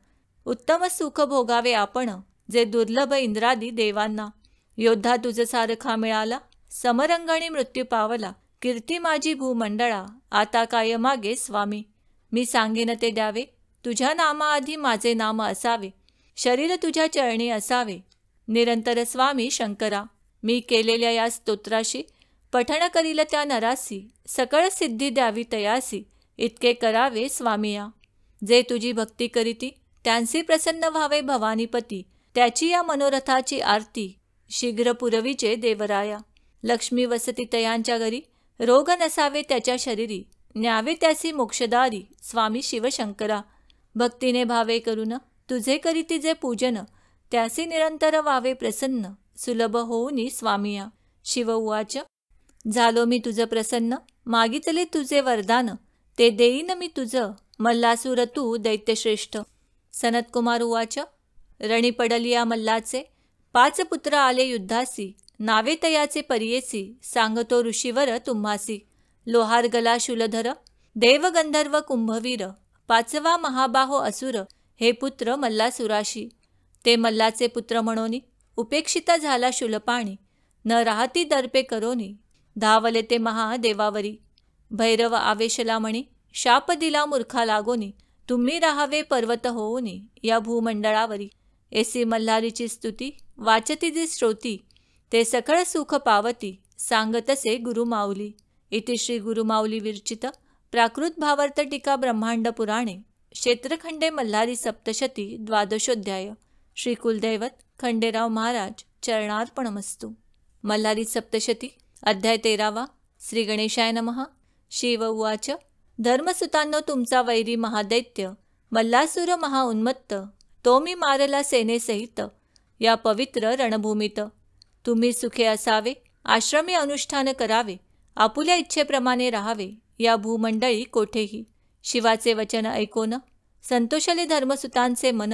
उत्तम सुख भोगावे आपण, जे दुर्लभ इंद्रादी देवांना. योद्धा तुझ सारखा मिळाला, समरंगणी मृत्यू पावला. कीर्ती माझी भूमंडळा, आता काय मागे स्वामी. मी सांगेन ते द्यावे, तुझ्या नामाआधी माझे नाम असावे. शरीर तुझ्या चरणी असावे, निरंतर स्वामी शंकरा. मी केलेल्या या स्तोत्राशी पठण करील त्या नरासी. सकळ सिद्धी द्यावी तयासी, इतके करावे स्वामिया. जे तुझी भक्ती करीती, त्यांसी प्रसन्न व्हावे भवानीपती. त्याची या मनोरथाची आरती शीघ्र पुरवीचे देवराया. लक्ष्मी वसती तयांच्या घरी, रोग नसावे त्याच्या शरीरी. न्यावे त्यासी मोक्षदारी स्वामी शिवशंकरा. भक्तीने भावे करून तुझे करीती जे पूजन, त्यासी निरंतर व्हावे प्रसन्न. सुलभ होऊनी स्वामिया. शिव उवाच, झालो मी तुझ प्रसन्न, मागितले तुझे वरदान. ते देईन मी तुझ, मल्लासुर तू दैत्यश्रेष्ठ. सनतकुमार उवाच, रणी पडलिया मल्लाचे, 5 पुत्र आले युद्धासी. नावे तयाचे परियेसी, सांगतो ऋषीवर तुम्हासी. लोहार गला शूलधर, देव गंधर्व कुंभवीर. 5वा महाबाहो असुर, हे पुत्र मल्लासुराशी. ते मल्लाचे पुत्र म्हणोनी, उपेक्षिता झाला शूलपाणी. न राहती दर्पे करोनी, धावले ते महादेवावरी. भैरव आवेशला म्हणी, शाप दिला मूर्खा लागोनी. तुम्ही राहावे पर्वत होऊनी, या भूमंडळावरी. ऐसी मल्हारीची स्तुती वाचती जी श्रोती, ते सकळ सुख पावती. सांगतसे गुरुमाऊली. इति श्री गुरुमाऊली विरचित प्राकृत भावार्थ टीका ब्रह्मांड पुराणे क्षेत्रखंडे मल्हारी सप्तशती 12ोऽध्याय. श्री कुलदैवत खंडेराव महाराज चरणार्पणमस्तु. मल्हारी सप्तशती अध्याय 13. श्री गणेशाय नमः. शिव उवाच, धर्मसुतांनो, तुमचा वैरी महादैत्य मल्लासुर महाउन्मत्त, तो मी मारला सेनेसहित या पवित्र रणभूमीत. तुम्ही सुखे असावे, आश्रमी अनुष्ठान करावे, आपुल्या इच्छेप्रमाणे राहावे या भूमंडळी कोठेही. शिवाचे वचन ऐकोन संतोषले धर्मसुतांचे मन.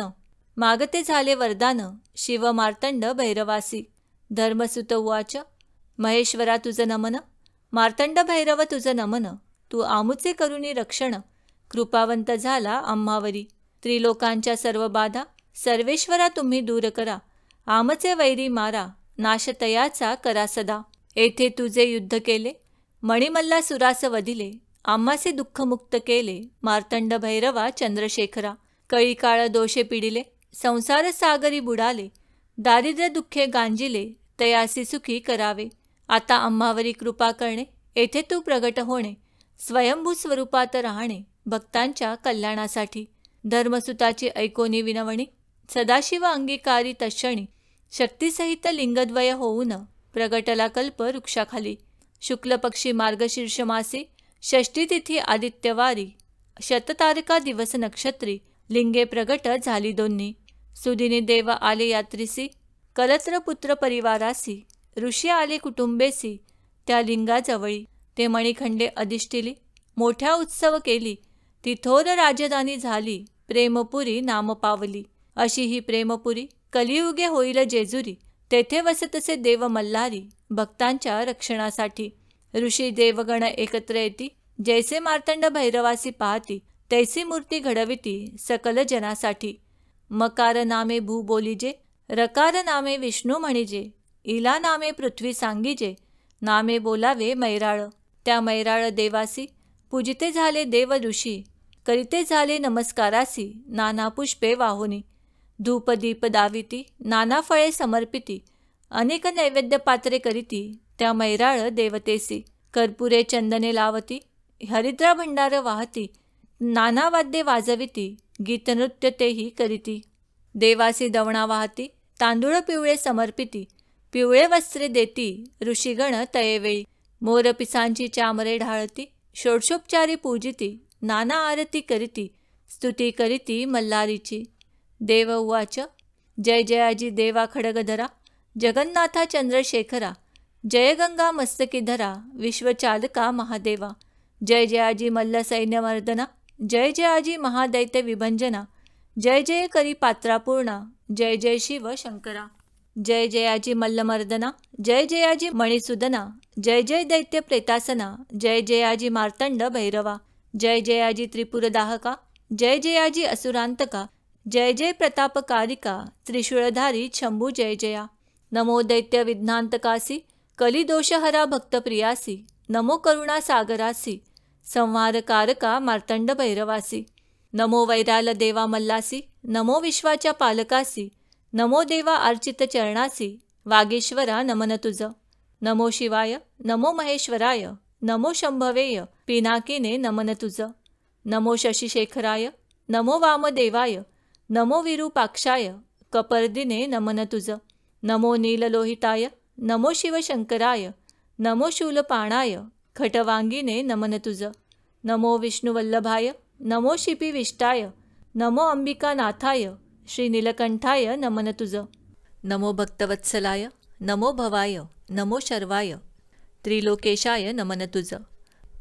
मागते झाले वरदान शिव मार्तंड भैरवासी. धर्मसुत उवाच, महेश्वरा तुझ नमन, मार्तंड भैरव तुझ नमन. तू आमुचे करुणी रक्षण, कृपावंत झाला आम्हावरी. त्रिलोकांच्या सर्व बाधा सर्वेश्वरा तुम्ही दूर करा. आमचे वैरी मारा, नाशतयाचा करा सदा. येथे तुझे युद्ध केले, मणिमल्ला सुरास वधिले. आम्हासे दुःखमुक्त केले, मार्तंड भैरवा चंद्रशेखरा. कळी काळ दोषे पिडिले, संसार सागरी बुडाले. दारिद्र्य दुःखे गांजिले, तयासी सुखी करावे. आता आम्हावरी कृपा करणे, येथे तू प्रगट होणे. स्वयंभू स्वरूपात राहणे, भक्तांच्या कल्याणासाठी. धर्मसुताची ऐकोनी विनवणी, सदाशिव अंगीकारी तक्षणी. शक्तीसहित लिंगद्वय होऊन प्रगटला कल्प वृक्षाखाली. शुक्ल पक्षी मार्गशीर्ष मासी, षष्ठी तिथी आदित्यवारी. शततारका दिवस नक्षत्री, लिंगे प्रगट झाली दोन्ही. सुदिनी देव आले यात्रिसी, कलत्र पुत्र परिवारासी, ऋषी आले कुटुंबेसी, त्या लिंगाजवळी. ते मणिखंडे अधिष्ठिली, मोठ्या उत्सव केली, ती थोर राजधानी झाली, प्रेमपुरी नाम पावली. अशी ही प्रेमपुरी कलियुगे होईल जेजुरी, तेथे वसतसे देव मल्हारी, भक्तांच्या रक्षणासाठी. ऋषी देवगण एकत्र येती, जैसे मार्तंड भैरवासी पाहती, तैसी मूर्ती घडविती सकल जनासाठी. मकार नामे भू बोलीजे, रकार नामे विष्णू म्हणिजे, इला नामे पृथ्वी सांगिजे, नामे बोलावे मैराळ. त्या मैराळ देवासी पूजिते झाले देव ऋषी, करीते झाले नमस्कारासी, नाना पुष्पे वाहुनी. धूप दीप दाविती, नाना फळे समर्पिती, अनेक नैवेद्य पात्रे करीती, त्या मैराळ देवतेसी. कर्पुरे चंदने लावती, हरिद्रा भंडार वाहती, नाना वाद्ये वाजविती, गीतनृत्य तेही करीती. देवासी दवणा वाहती, तांदूळ पिवळे समर्पिती, पिवळे वस्त्रे देती, ऋषीगण तयेवेळी. मोरपिसांची चामरे ढाळती, षोडशोपचारी पूजिती, नाना आरती करीती, स्तुती करीती मल्हारीची. देव उवाच, जय जयाजी देवा खडगधरा, जगन्नाथा चंद्रशेखरा, जय गंगा मस्तकीधरा, विश्वचालका महादेवा. जय जयाजी मल्ल सैन्यमर्दना, जय जयाजी महादैत्य विभंजना, जय जय करी पात्रापूर्णा, जय जय शिव शंकरा. जय जयाजी मल्लमर्दना, जय जयाजी मणिसुदना, जय जय दैत्य प्रेतासना, जय जयाजी मार्तंड भैरवा. जय जयाजी त्रिपुरदाहका, जय जयाजी असुरांतका, जय जय प्रतापकारिका, त्रिशूळधारी शंभू जय जया. नमो दैत्य विघ्नांतकासी, कलिदोषहरा भक्तप्रियासी, नमो करुणा सागरासी, संहारकारका मार्तंड भैरवासी. नमो वैराल देवा मल्लासी, नमो विश्वाच्या पालकासी, नमो देवा अर्चित चरणासी, वागेश्वरा नमन तुझ. नमो शिवाय, नमो महेश्वराय, नमो शंभवेय, पिनाकिने नमन तुझ. नमो शशिशेखराय, नमो वामदेवाय, नमो विरूपाक्षाय, कपर्दिने नमन तुझ. नमो नीललोहिताय, नमो शिवशंकराय, नमो शूलपाणाय, खटवांगिने नमन तुझ. नमो विष्णुवल्लभाय, नमो शिपिविष्टाय, नमो अंबिकानाथाय, श्री नीलकंठाय नमन तुझ. नमो भक्तवत्सलाय, नमो भवाय, नमो शर्वाय, त्रिलोकेशाय नमन तुझ.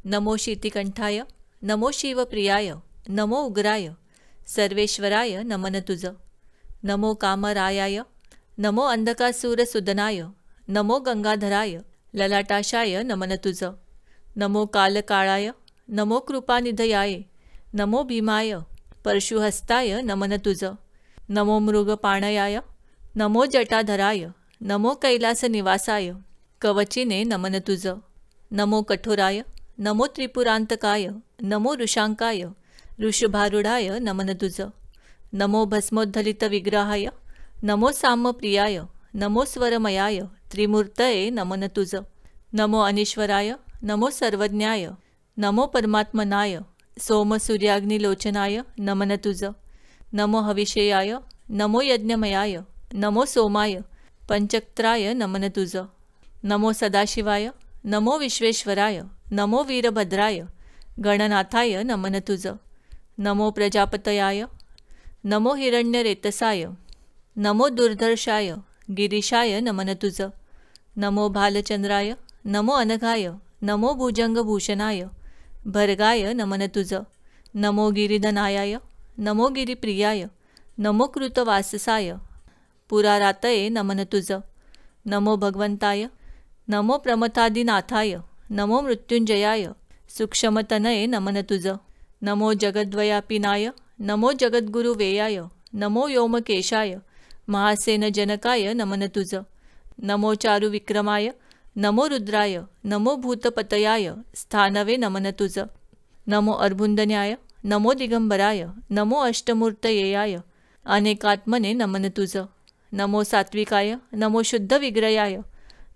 नमो शीतिकंठाय, नमो शिवप्रियाय, नमो उग्राय, सर्वेश्वराय नमन तुझ. नमो कामरायाय, नमो अंधकासूरसुदनाय, नमो गंगाधराय, ललाटाशाय नमन तुझ. नमो कालकाळाय, नमो कृपानिधयाय, नमो भीमाय, परशुहस्ताय नमन तुझ. नमो मृगपाणयाय, नमो जटाधराय, नमो कैलासनिवासाय, कवचिने नमन तुझ. नमो कठोराय, नमो त्रिपुरांतकाय, नमो ऋषांकाय, ऋषभारूढाय नमन तुझ. नमो भस्मोद्धलित विग्रहाय, नमो सामप्रियाय, नमो स्वरमयाय, त्रिमूर्तये नमन तुझ. नमो अनीश्वराय, नमो सर्वज्ञाय, नमो परमात्मनाय, सोमसूर्याग्निलोचनाय नमन तुझ. नमो हविषेयाय, नमो यज्ञमयाय, नमो सोमाय, पंचक्त्राय नमन तुझ. नमो सदाशिवाय, नमो विश्वेश्वराय, नमो वीरभद्राय, गणनाथाय नमन तुझ. नमो प्रजापतयाय, नमो हिरण्यरेतसाय, नमो दुर्धर्षाय, गिरीशाय नमन तुझ. नमो भालचंद्राय, नमो अनघाय, नमो भुजंगभूषणाय, भर्गाय नमन तुझ. नमो गिरिधनायाय, नमो गिरिप्रियाय, नमो कृतवाससाय, पुरारातये नमन तुझ. नमो भगवंताय, नमो प्रमथादिनाथाय, नमो मृत्युंजयाय, सूक्ष्मतनये नमन तुझ. नमो जगद्व्यापिनाय, नमो जगद्गुरुवेयाय, नमो व्योमकेशाय, महासेनजनकाय नमन तुझ. नमो चारुविक्रमाय, नमो रुद्राय, नमो भूतपतयाय, स्थानवे नमन तुझ. नमो अर्बुंदन्याय, नमो दिगंबराय, नमो अष्टमूर्तयेयाय, अनेकात्मने नमन तुझ. नमो सात्विकाय, नमो शुद्धविग्रयाय,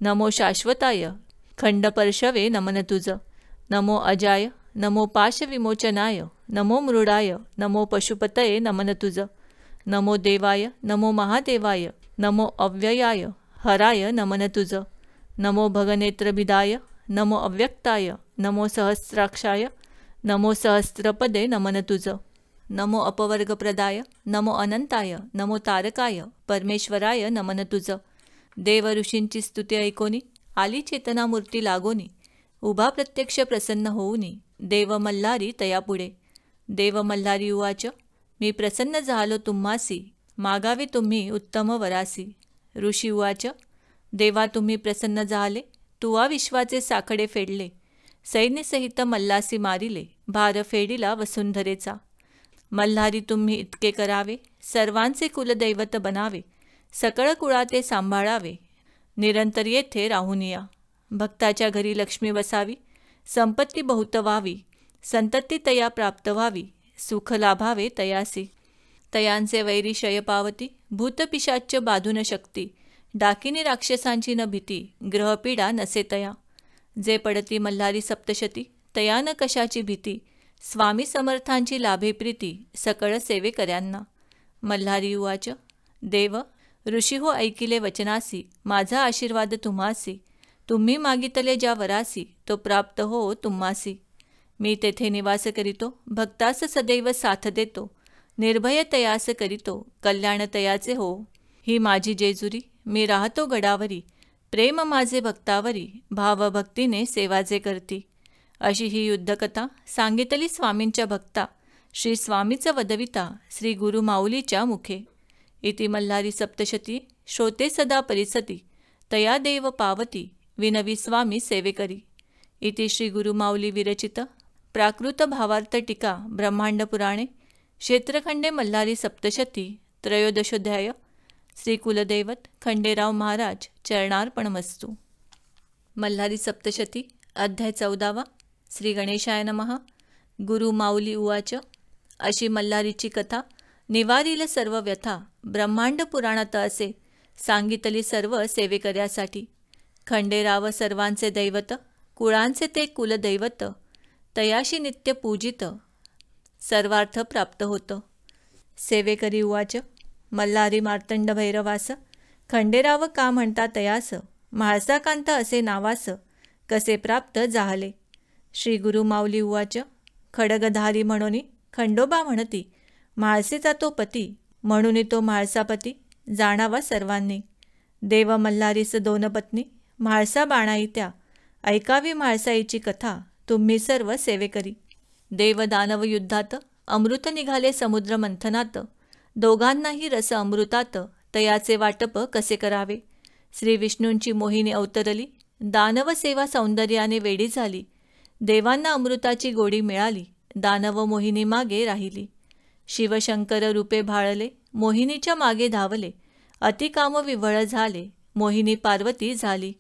नमो शाश्वताय, खंडपर्शवे नमन तुझ. नमो अजाय, नमो पाशविमोचनाय, नमो मृडाय, नमो पशुपतये नमन तुझ. नमो देवाय, नमो महादेवाय, नमो अव्ययाय, हराय नमन तुझ. नमो भगनेत्रभिदाय, नमो अव्यक्ताय, नमो सहस्राक्षाय, नमो सहस्रपदे नमन तुझ. नमो अपवर्गप्रदाय, नमो अनंताय, नमो तारकाय, परमेश्वराय नमन तुझ. देव ऋषींची स्तुती ऐकोनी, आली चेतनामूर्ती लागोनी, उभा प्रत्यक्ष प्रसन्न होऊनी, देव मल्हारी तयापुढे. देव मल्हारी उवाच, मी प्रसन्न झालो तुम्हासी, मागावे तुम्ही उत्तम वरासी. ऋषी उवाच, देवा तुम्ही प्रसन्न झाले, तुवा विश्वाचे साखडे फेडले, सैन्यसहित मल्लासी मारिले, भार फेडिला वसुंधरेचा. मल्हारी तुम्ही इतके करावे, सर्वांचे कुलदैवत बनावे, सकळ कुळाते सांभाळावे, निरंतर येथे राहून या. भक्ताच्या घरी लक्ष्मी वसावी, संपत्ती बहुत व्हावी, संतती तया प्राप्त व्हावी, सुख लाभावे तयासी. तयांचे वैरी शय पावती, भूतपिशाच्य बाधून शक्ती, डाकिनी राक्षसांची न भीती, ग्रहपीडा नसे तया. जे पडती मल्हारी सप्तशती, तया न कशाची भीती, स्वामी समर्थांची लाभे प्रीती, सकळ सेवेकऱ्यांना. मल्हारी उवाच, देव ऋषी हो ऐकिले वचनासी, माझा आशीर्वाद तुम्हासी, तुम्ही मागितले ज्या वरासी, तो प्राप्त हो तुम्हासी. मी तेथे निवास करीतो, भक्तास सदैव साथ देतो, निर्भय तयास करीतो, कल्याण तयाचे हो. ही माझी जेजुरी, मी राहतो गडावरी, प्रेम माझे भक्तावरी, भावभक्तीने सेवा जे करती. अशी ही युद्धकथा सांगितली स्वामींच्या भक्ता, श्री स्वामीच वदविता, श्री गुरु माऊलीच्या मुखे. इति मल्हारी सप्तशती, श्रोते सदा परिसती, तया देव पावती, विनवी स्वामी सेवेकरी. इति श्री गुरु माऊली विरचित प्राकृत भावार्थ टीका ब्रह्मांड पुराणे क्षेत्रखंडे मल्हारी सप्तशती त्रयोदशोध्याय. श्री कुलदैवत खंडेराव महाराज चरणार्पणमस्तु. मल्हारी सप्तशती अध्याय 14. श्री गणेशाय नमः. गुरु माऊली उवाच, अशी मल्हारीची कथा निवारील सर्व व्यथा, ब्रह्मांड पुराणात असे सांगितली सर्व सेवेकऱ्यासाठी. खंडेराव सर्वांचे दैवत, कुळांचे ते कुलदैवत, तयाशी नित्य पूजित, सर्वार्थ प्राप्त होतं. सेवेकरी उवाच, मल्हारी मार्तंड भैरवास, खंडेराव का म्हणता तयास, म्हाळसाकांत असे नावास, कसे प्राप्त जाहले. श्री गुरु माऊली उवाच, खडगधारी म्हणून खंडोबा म्हणती, म्हाळसेचा तो पती, म्हणून तो म्हाळसापती, जाणावा सर्वांनी. देव मल्हारीस 2 पत्नी, म्हाळसा बाणाई त्या, ऐकावी म्हाळसाईची कथा, तुम्ही सर्व सेवेकरी. देव दानव युद्धात, अमृत निघाले समुद्र मंथनात, दोघांनाही रस अमृतात, तयाचे वाटप कसे करावे. श्री विष्णूंची मोहिनी अवतरली, दानव सेवा सौंदर्याने वेडी झाली, देवांना अमृताची गोडी मिळाली, दानव मोहिनी मागे राहिली. शिवशंकर रूपे भाळले, मोहिनीच्या मागे धावले, अतिकाम विव्हळ झाले, मोहिनी पार्वती झाली.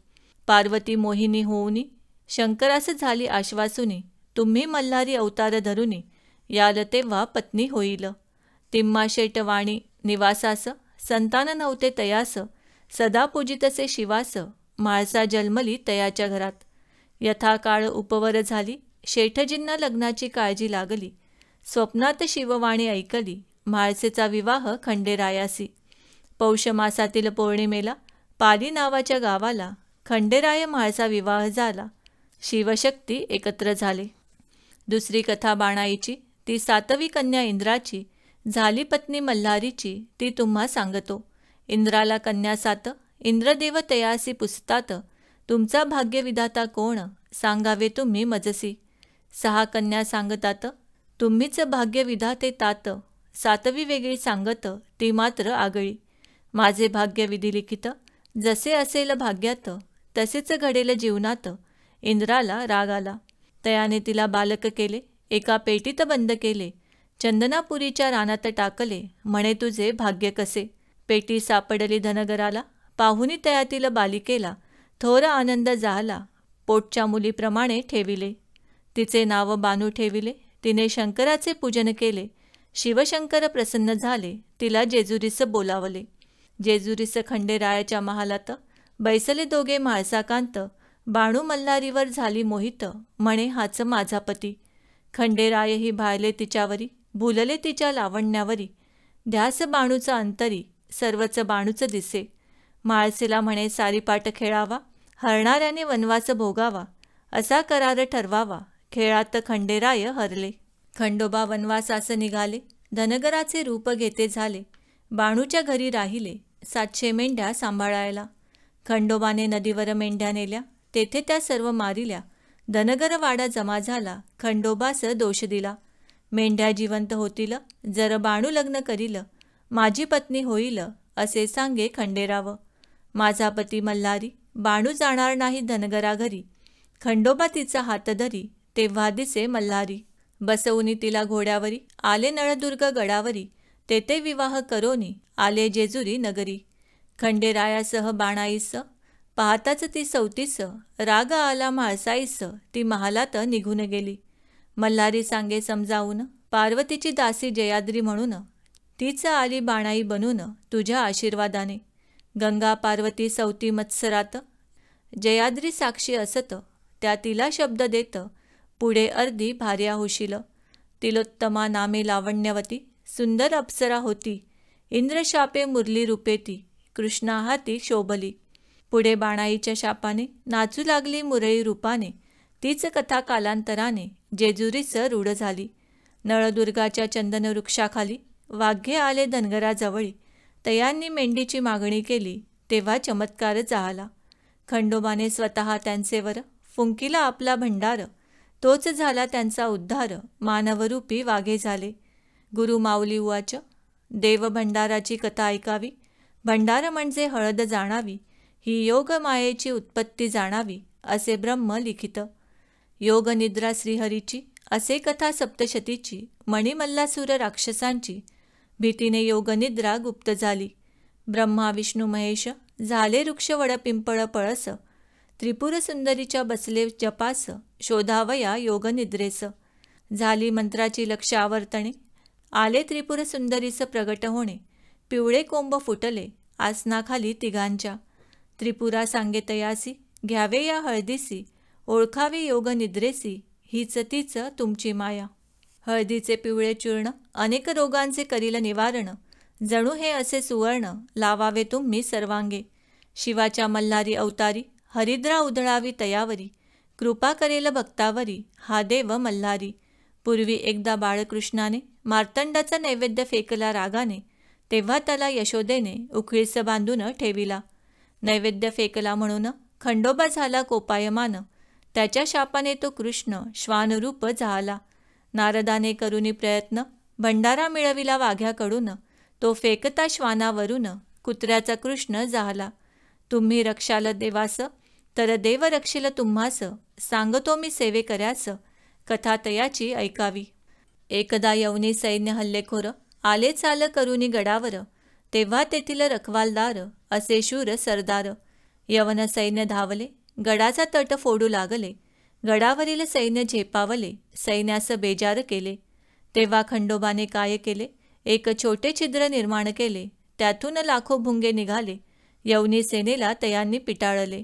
पार्वती मोहिनी होऊनी, शंकरास झाली आश्वासुनी, तुम्ही मल्हारी अवतार धरुनी, याल तेव्हा पत्नी होईल. तिम्माशेट वाणी निवासास, संतान नव्हते तयास, सदा पूजितसे शिवास, म्हाळसा जन्मली तयाच्या घरात. यथाकाळ उपवर झाली, शेठजींना लग्नाची काळजी लागली, स्वप्नात शिववाणी ऐकली, म्हाळसेचा विवाह खंडेरायासी. पौष मासातील पौर्णिमेला, पाली नावाच्या गावाला, खंडेराय म्हाळसा विवाह झाला, शिवशक्ती एकत्र झाले. दुसरी कथा बाणाईची, ती 7वी कन्या इंद्राची, झाली पत्नी मल्हारीची, ती तुम्हा सांगतो. इंद्राला कन्या 7, इंद्रदेव तयासी पुसतात, तुमचा भाग्यविधाता कोण, सांगावे तुम्ही मजसी. 6 कन्या सांगतात, तुम्हीच भाग्यविधाते तात, 7वी वेगळी सांगत, ती मात्र आगळी. माझे भाग्य विधी लिखित, जसे असेल भाग्यात, तसेच घडेल जीवनात. इंद्राला राग आला, तयाने तिला बालक केले, एका पेटीत बंद केले, चंदनापुरीच्या रानात टाकले, म्हणे तुझे भाग्य कसे. पेटी सापडली धनगराला, पाहुनी तयातील बालिकेला, थोर आनंद झाला, पोटच्या मुलीप्रमाणे ठेविले. तिचे नाव बानू ठेविले, तिने शंकराचे पूजन केले, शिवशंकर प्रसन्न झाले, तिला जेजुरीस बोलावले. जेजुरीस खंडेरायाच्या महालात, बैसले दोघे म्हाळसाकांत, बाणू मल्हारीवर झाली मोहित, म्हणे हाच माझा पती. खंडेरायही भाळले तिच्यावरी, भुलले तिच्या लावण्यावरी, ध्यास बाणूचा अंतरी, सर्वच बाणूच दिसे. म्हाळसेला म्हणे सारीपाट खेळावा, हरणाऱ्याने वनवास भोगावा, असा करार ठरवावा. खेळात खंडेराय हरले. खंडोबा वनवासास निघाले, धनगराचे रूप घेते झाले. बाणूच्या घरी राहिले 700 मेंढ्या सांभाळायला. खंडोबाने नदीवर मेंढ्या नेल्या, तेथे त्या सर्व मारिल्या. धनगर वाडा जमा झाला, खंडोबास दोष दिला. मेंढ्या जिवंत होतील, जर बाणू लग्न करील, माझी पत्नी होईल, असे सांगे खंडेराव. माझा पती मल्हारी, बाणू जाणार नाही धनगरा घरी. खंडोबा तिचा हात धरी, तेव्हा दिसे मल्हारी. बसवूनी तिला घोड्यावरी, आले नळदुर्ग गडावरी. तेथे विवाह करोनी, आले जेजुरी नगरी. खंडेरायासह बाणाईस, पाहताच ती 34, राग आला म्हाळसाईस, ती महालात निघून गेली. मल्हारी सांगे समजावून, पार्वतीची दासी जयाद्री म्हणून, तीच आली बाणाई बनून तुझ्या आशीर्वादाने. गंगा पार्वती सवती मत्सरात, जयाद्री साक्षी असत, त्या तिला शब्द देत, पुढे अर्धी भार्या होशील. तिलोत्तमा नामे लावण्यवती, सुंदर अप्सरा होती. इंद्रशापे मुरली रूपे ती, कृष्णा हाती शोभली. पुढे बाणाईच्या शापाने नाचू लागली मुरळी रूपाने. तीच कथा कालांतराने जेजुरीस रूढ झाली. नळदुर्गाच्या चंदन वृक्षाखाली वाघ्ये आले धनगराजवळी. तयांनी मेंढीची मागणी केली, तेव्हा चमत्कार झाला. खंडोबाने स्वतः त्यांचेवर फुंकिला आपला भंडार. तोच झाला त्यांचा उद्धार, मानवरूपी वाघे झाले. गुरु माऊली उवाच, देव भंडाराची कथा ऐकावी. भंडार म्हणजे हळद जाणावी, ही योग मायेची उत्पत्ती जाणावी, असे ब्रह्म लिखित. योग निद्रा श्रीहरीची, असे कथा सप्तशतीची. मणिमल्लासूर राक्षसांची, भीतीने योगनिद्रा गुप्त झाली. ब्रह्मा विष्णू महेश, झाले वृक्ष वड पिंपळ पळस. त्रिपुर सुंदरीच्या बसले जपास, शोधावया योगनिद्रेस. झाली मंत्राची लक्ष आवर्तणे, आले त्रिपुर सुंदरीस प्रगट होणे. पिवळे कोंब फुटले आसनाखाली तिघांच्या. त्रिपुरा सांगे तयासी, घ्यावे या हळदीसी. ओळखावे योगनिद्रेसी, हीच तीच तुमची माया. हळदीचे पिवळे चूर्ण, अनेक रोगांचे करील निवारण. जणू हे असे सुवर्ण, लावावे तुम्ही सर्वांगे. शिवाच्या मल्हारी अवतारी, हरिद्रा उधळावी तयावरी. कृपा करेल भक्तावरी, हा देव मल्हारी. पूर्वी एकदा बाळकृष्णाने मार्तंडाचा नैवेद्य फेकला रागाने. तेव्हा त्याला यशोदेने उखळीस बांधून ठेविला. नैवेद्य फेकला म्हणून खंडोबा झाला कोपायमान. त्याच्या शापाने तो कृष्ण श्वानरूप झाला. नारदाने करुनी प्रयत्न, भंडारा मिळविला वाघ्याकडून. तो फेकता श्वानावरून, कुत्र्याचा कृष्ण झाला. तुम्ही रक्षाल देवास, तर देव रक्षील तुम्हास. सांगतो मी सेवेकऱ्यास, कथा तयाची ऐकावी. एकदा यवनी सैन्य हल्लेखोर, आले चाल करुनी गडावर. तेव्हा तेथील रखवालदार, असे शूर सरदार. यवन सैन्य धावले, गडाचा तट फोडू लागले. गडावरील सैन्य झेपावले, सैन्यास बेजार केले. तेव्हा खंडोबाने काय केले, एक छोटे छिद्र निर्माण केले. त्यातून लाखो भुंगे निघाले. यवनी सेनेला तयांनी पिटाळले.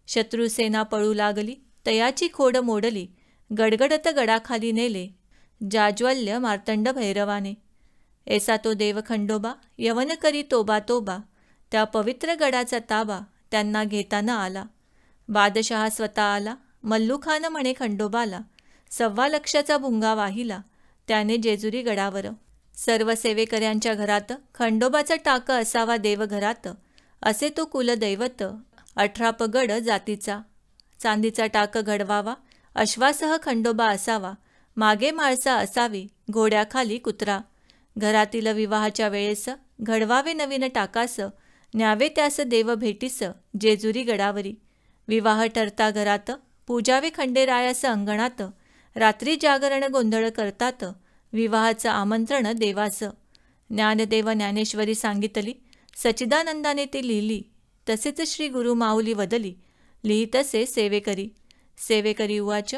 शत्रुसेना पळू लागली, तयाची खोड मोडली. गडगडत गडाखाली नेले, जाज्वल्य मार्तंड भैरवाने. ऐसा तो देव खंडोबा, यवन करी तोबा तोबा. त्या पवित्र गडाचा ताबा त्यांना घेताना आला. बादशहा स्वतः आला, मल्लुखान म्हणे खंडोबाला. 1.25 लाखाचा भुंगा वाहिला त्याने जेजुरी गडावर. सर्व सेवेकऱ्यांच्या घरात खंडोबाचा टाक असावा देवघरात. असे तो कुलदैवत 18 पगड जातीचा. चांदीचा टाक घडवावा, अश्वासह खंडोबा असावा. मागे माळसा असावी, घोड्याखाली कुत्रा. घरातील विवाहाच्या वेळेस घडवावे नवीन टाकास. न्यावे त्यास देव भेटीस जेजुरी गडावरी. विवाह ठरता घरात, पूजावे खंडेरायास अंगणात. रात्री जागरण गोंधळ करतात, विवाहाचं आमंत्रण देवास. ज्ञानदेव ज्ञानेश्वरी सांगितली, सच्चिदानंदाने ती लिहिली. तसेच श्री गुरु माऊली वदली, लिहितसे सेवेकरी. सेवेकरी उवाच,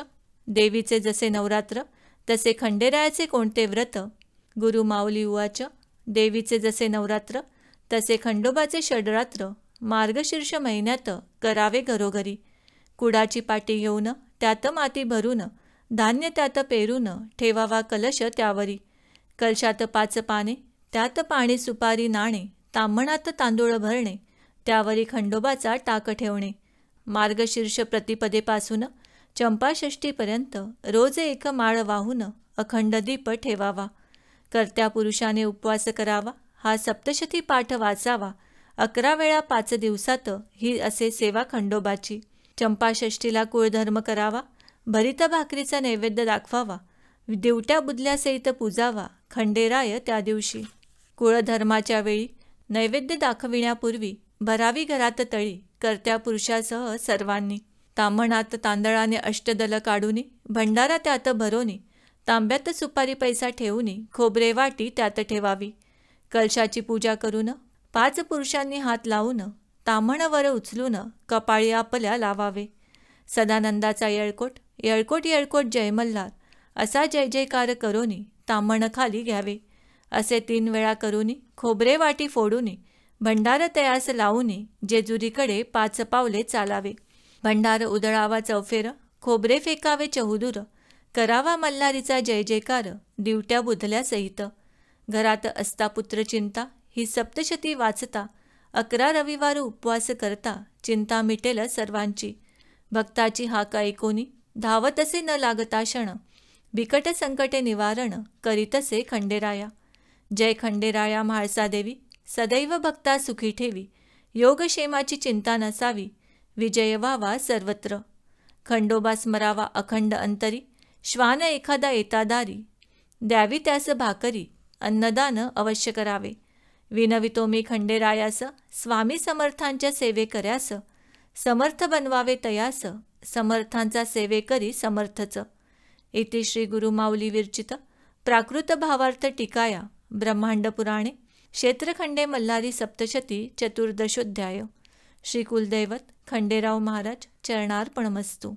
देवीचे जसे नवरात्र, तसे खंडेरायाचे कोणते व्रत. गुरु माऊली उवाच, देवीचे जसे नवरात्र, तसे खंडोबाचे षडरात्र. मार्गशीर्ष महिन्यात करावे घरोघरी. कुडाची पाटी घेऊन त्यात माती भरून, धान्य त्यात पेरून, ठेवावा कलश त्यावरी. कलशात 5 पाने, त्यात पाणी सुपारी नाणे. ताम्हणात तांदूळ भरणे, त्यावरी खंडोबाचा टाक ठेवणे. मार्गशीर्ष प्रतिपदेपासून चंपाषष्टीपर्यंत रोज 1 माळ वाहून अखंड दीप ठेवावा. कर्त्या पुरुषाने उपवास करावा, हा सप्तशती पाठ वाचावा, 11 वेळा 5 दिवसात ही असे सेवा खंडोबाची. चंपाषष्टीला कुळधर्म करावा, भरित भाकरीचा नैवेद्य दाखवावा, दिवट्या बुधल्यासहित पूजावा खंडेराय त्या दिवशी. कुळधर्माच्या वेळी नैवेद्य दाखविण्यापूर्वी भरावी घरात तळी कर्त्या पुरुषासह सर्वांनी. ताम्हणात तांदळाने अष्टदल काढूनी, भंडारा त्यात भरोनी, तांब्यात सुपारी पैसा ठेवूनी, खोबरे वाटी त्यात ठेवावी. कलशाची पूजा करून 5 पुरुषांनी हात लावून ताम्हणवर उचलून कपाळी आपल्या लावावे. सदानंदाचा येळकोट, येळकोट येळकोट जय मल्हार असा जय जयकार करोनी ताम्हण खाली घ्यावे. असे 3 वेळा करूनी खोबरे वाटी फोडूनी भंडार तयास लावूनी जेजुरीकडे 5 पावले चालावे. भंडार उधळावा चौफेर, खोबरे फेकावे चहुदूर, करावा मल्हारीचा जय जयकार दिवट्या बुधल्यासहित. घरात असता पुत्र चिंता, ही सप्तशती वाचता, 11 रविवार उपवास करता, चिंता मिटेल सर्वांची. भक्ताची हाक ऐकोनी धावतसे न लागता क्षण, बिकट संकटे निवारण करीतसे खंडेराया. जय खंडेराया म्हाळसा देवी, सदैव भक्ता सुखी ठेवी, योगक्षेमाची चिंता नसावी, विजय व्हावा सर्वत्र. खंडोबा स्मरावा अखंड अंतरी, श्वान एखादा येता दारी, द्यावी त्यास भाकरी, अन्नदान अवश्य करावे. विनवितो मी खंडेरायास, स्वामी समर्थांच्या सेवे कर्यास, समर्थ बनवावे तयास, समर्थांचा सेवेकरी समर्थच. इति श्री गुरुमाऊली विरचित प्राकृत भावार्थ टीकाया ब्रह्मांड पुराणे क्षेत्रखंडे मल्हारी सप्तशती चतुर्दशोध्याय. श्री कुलदैवत खंडेराव महाराज चरणार्पणमस्तु.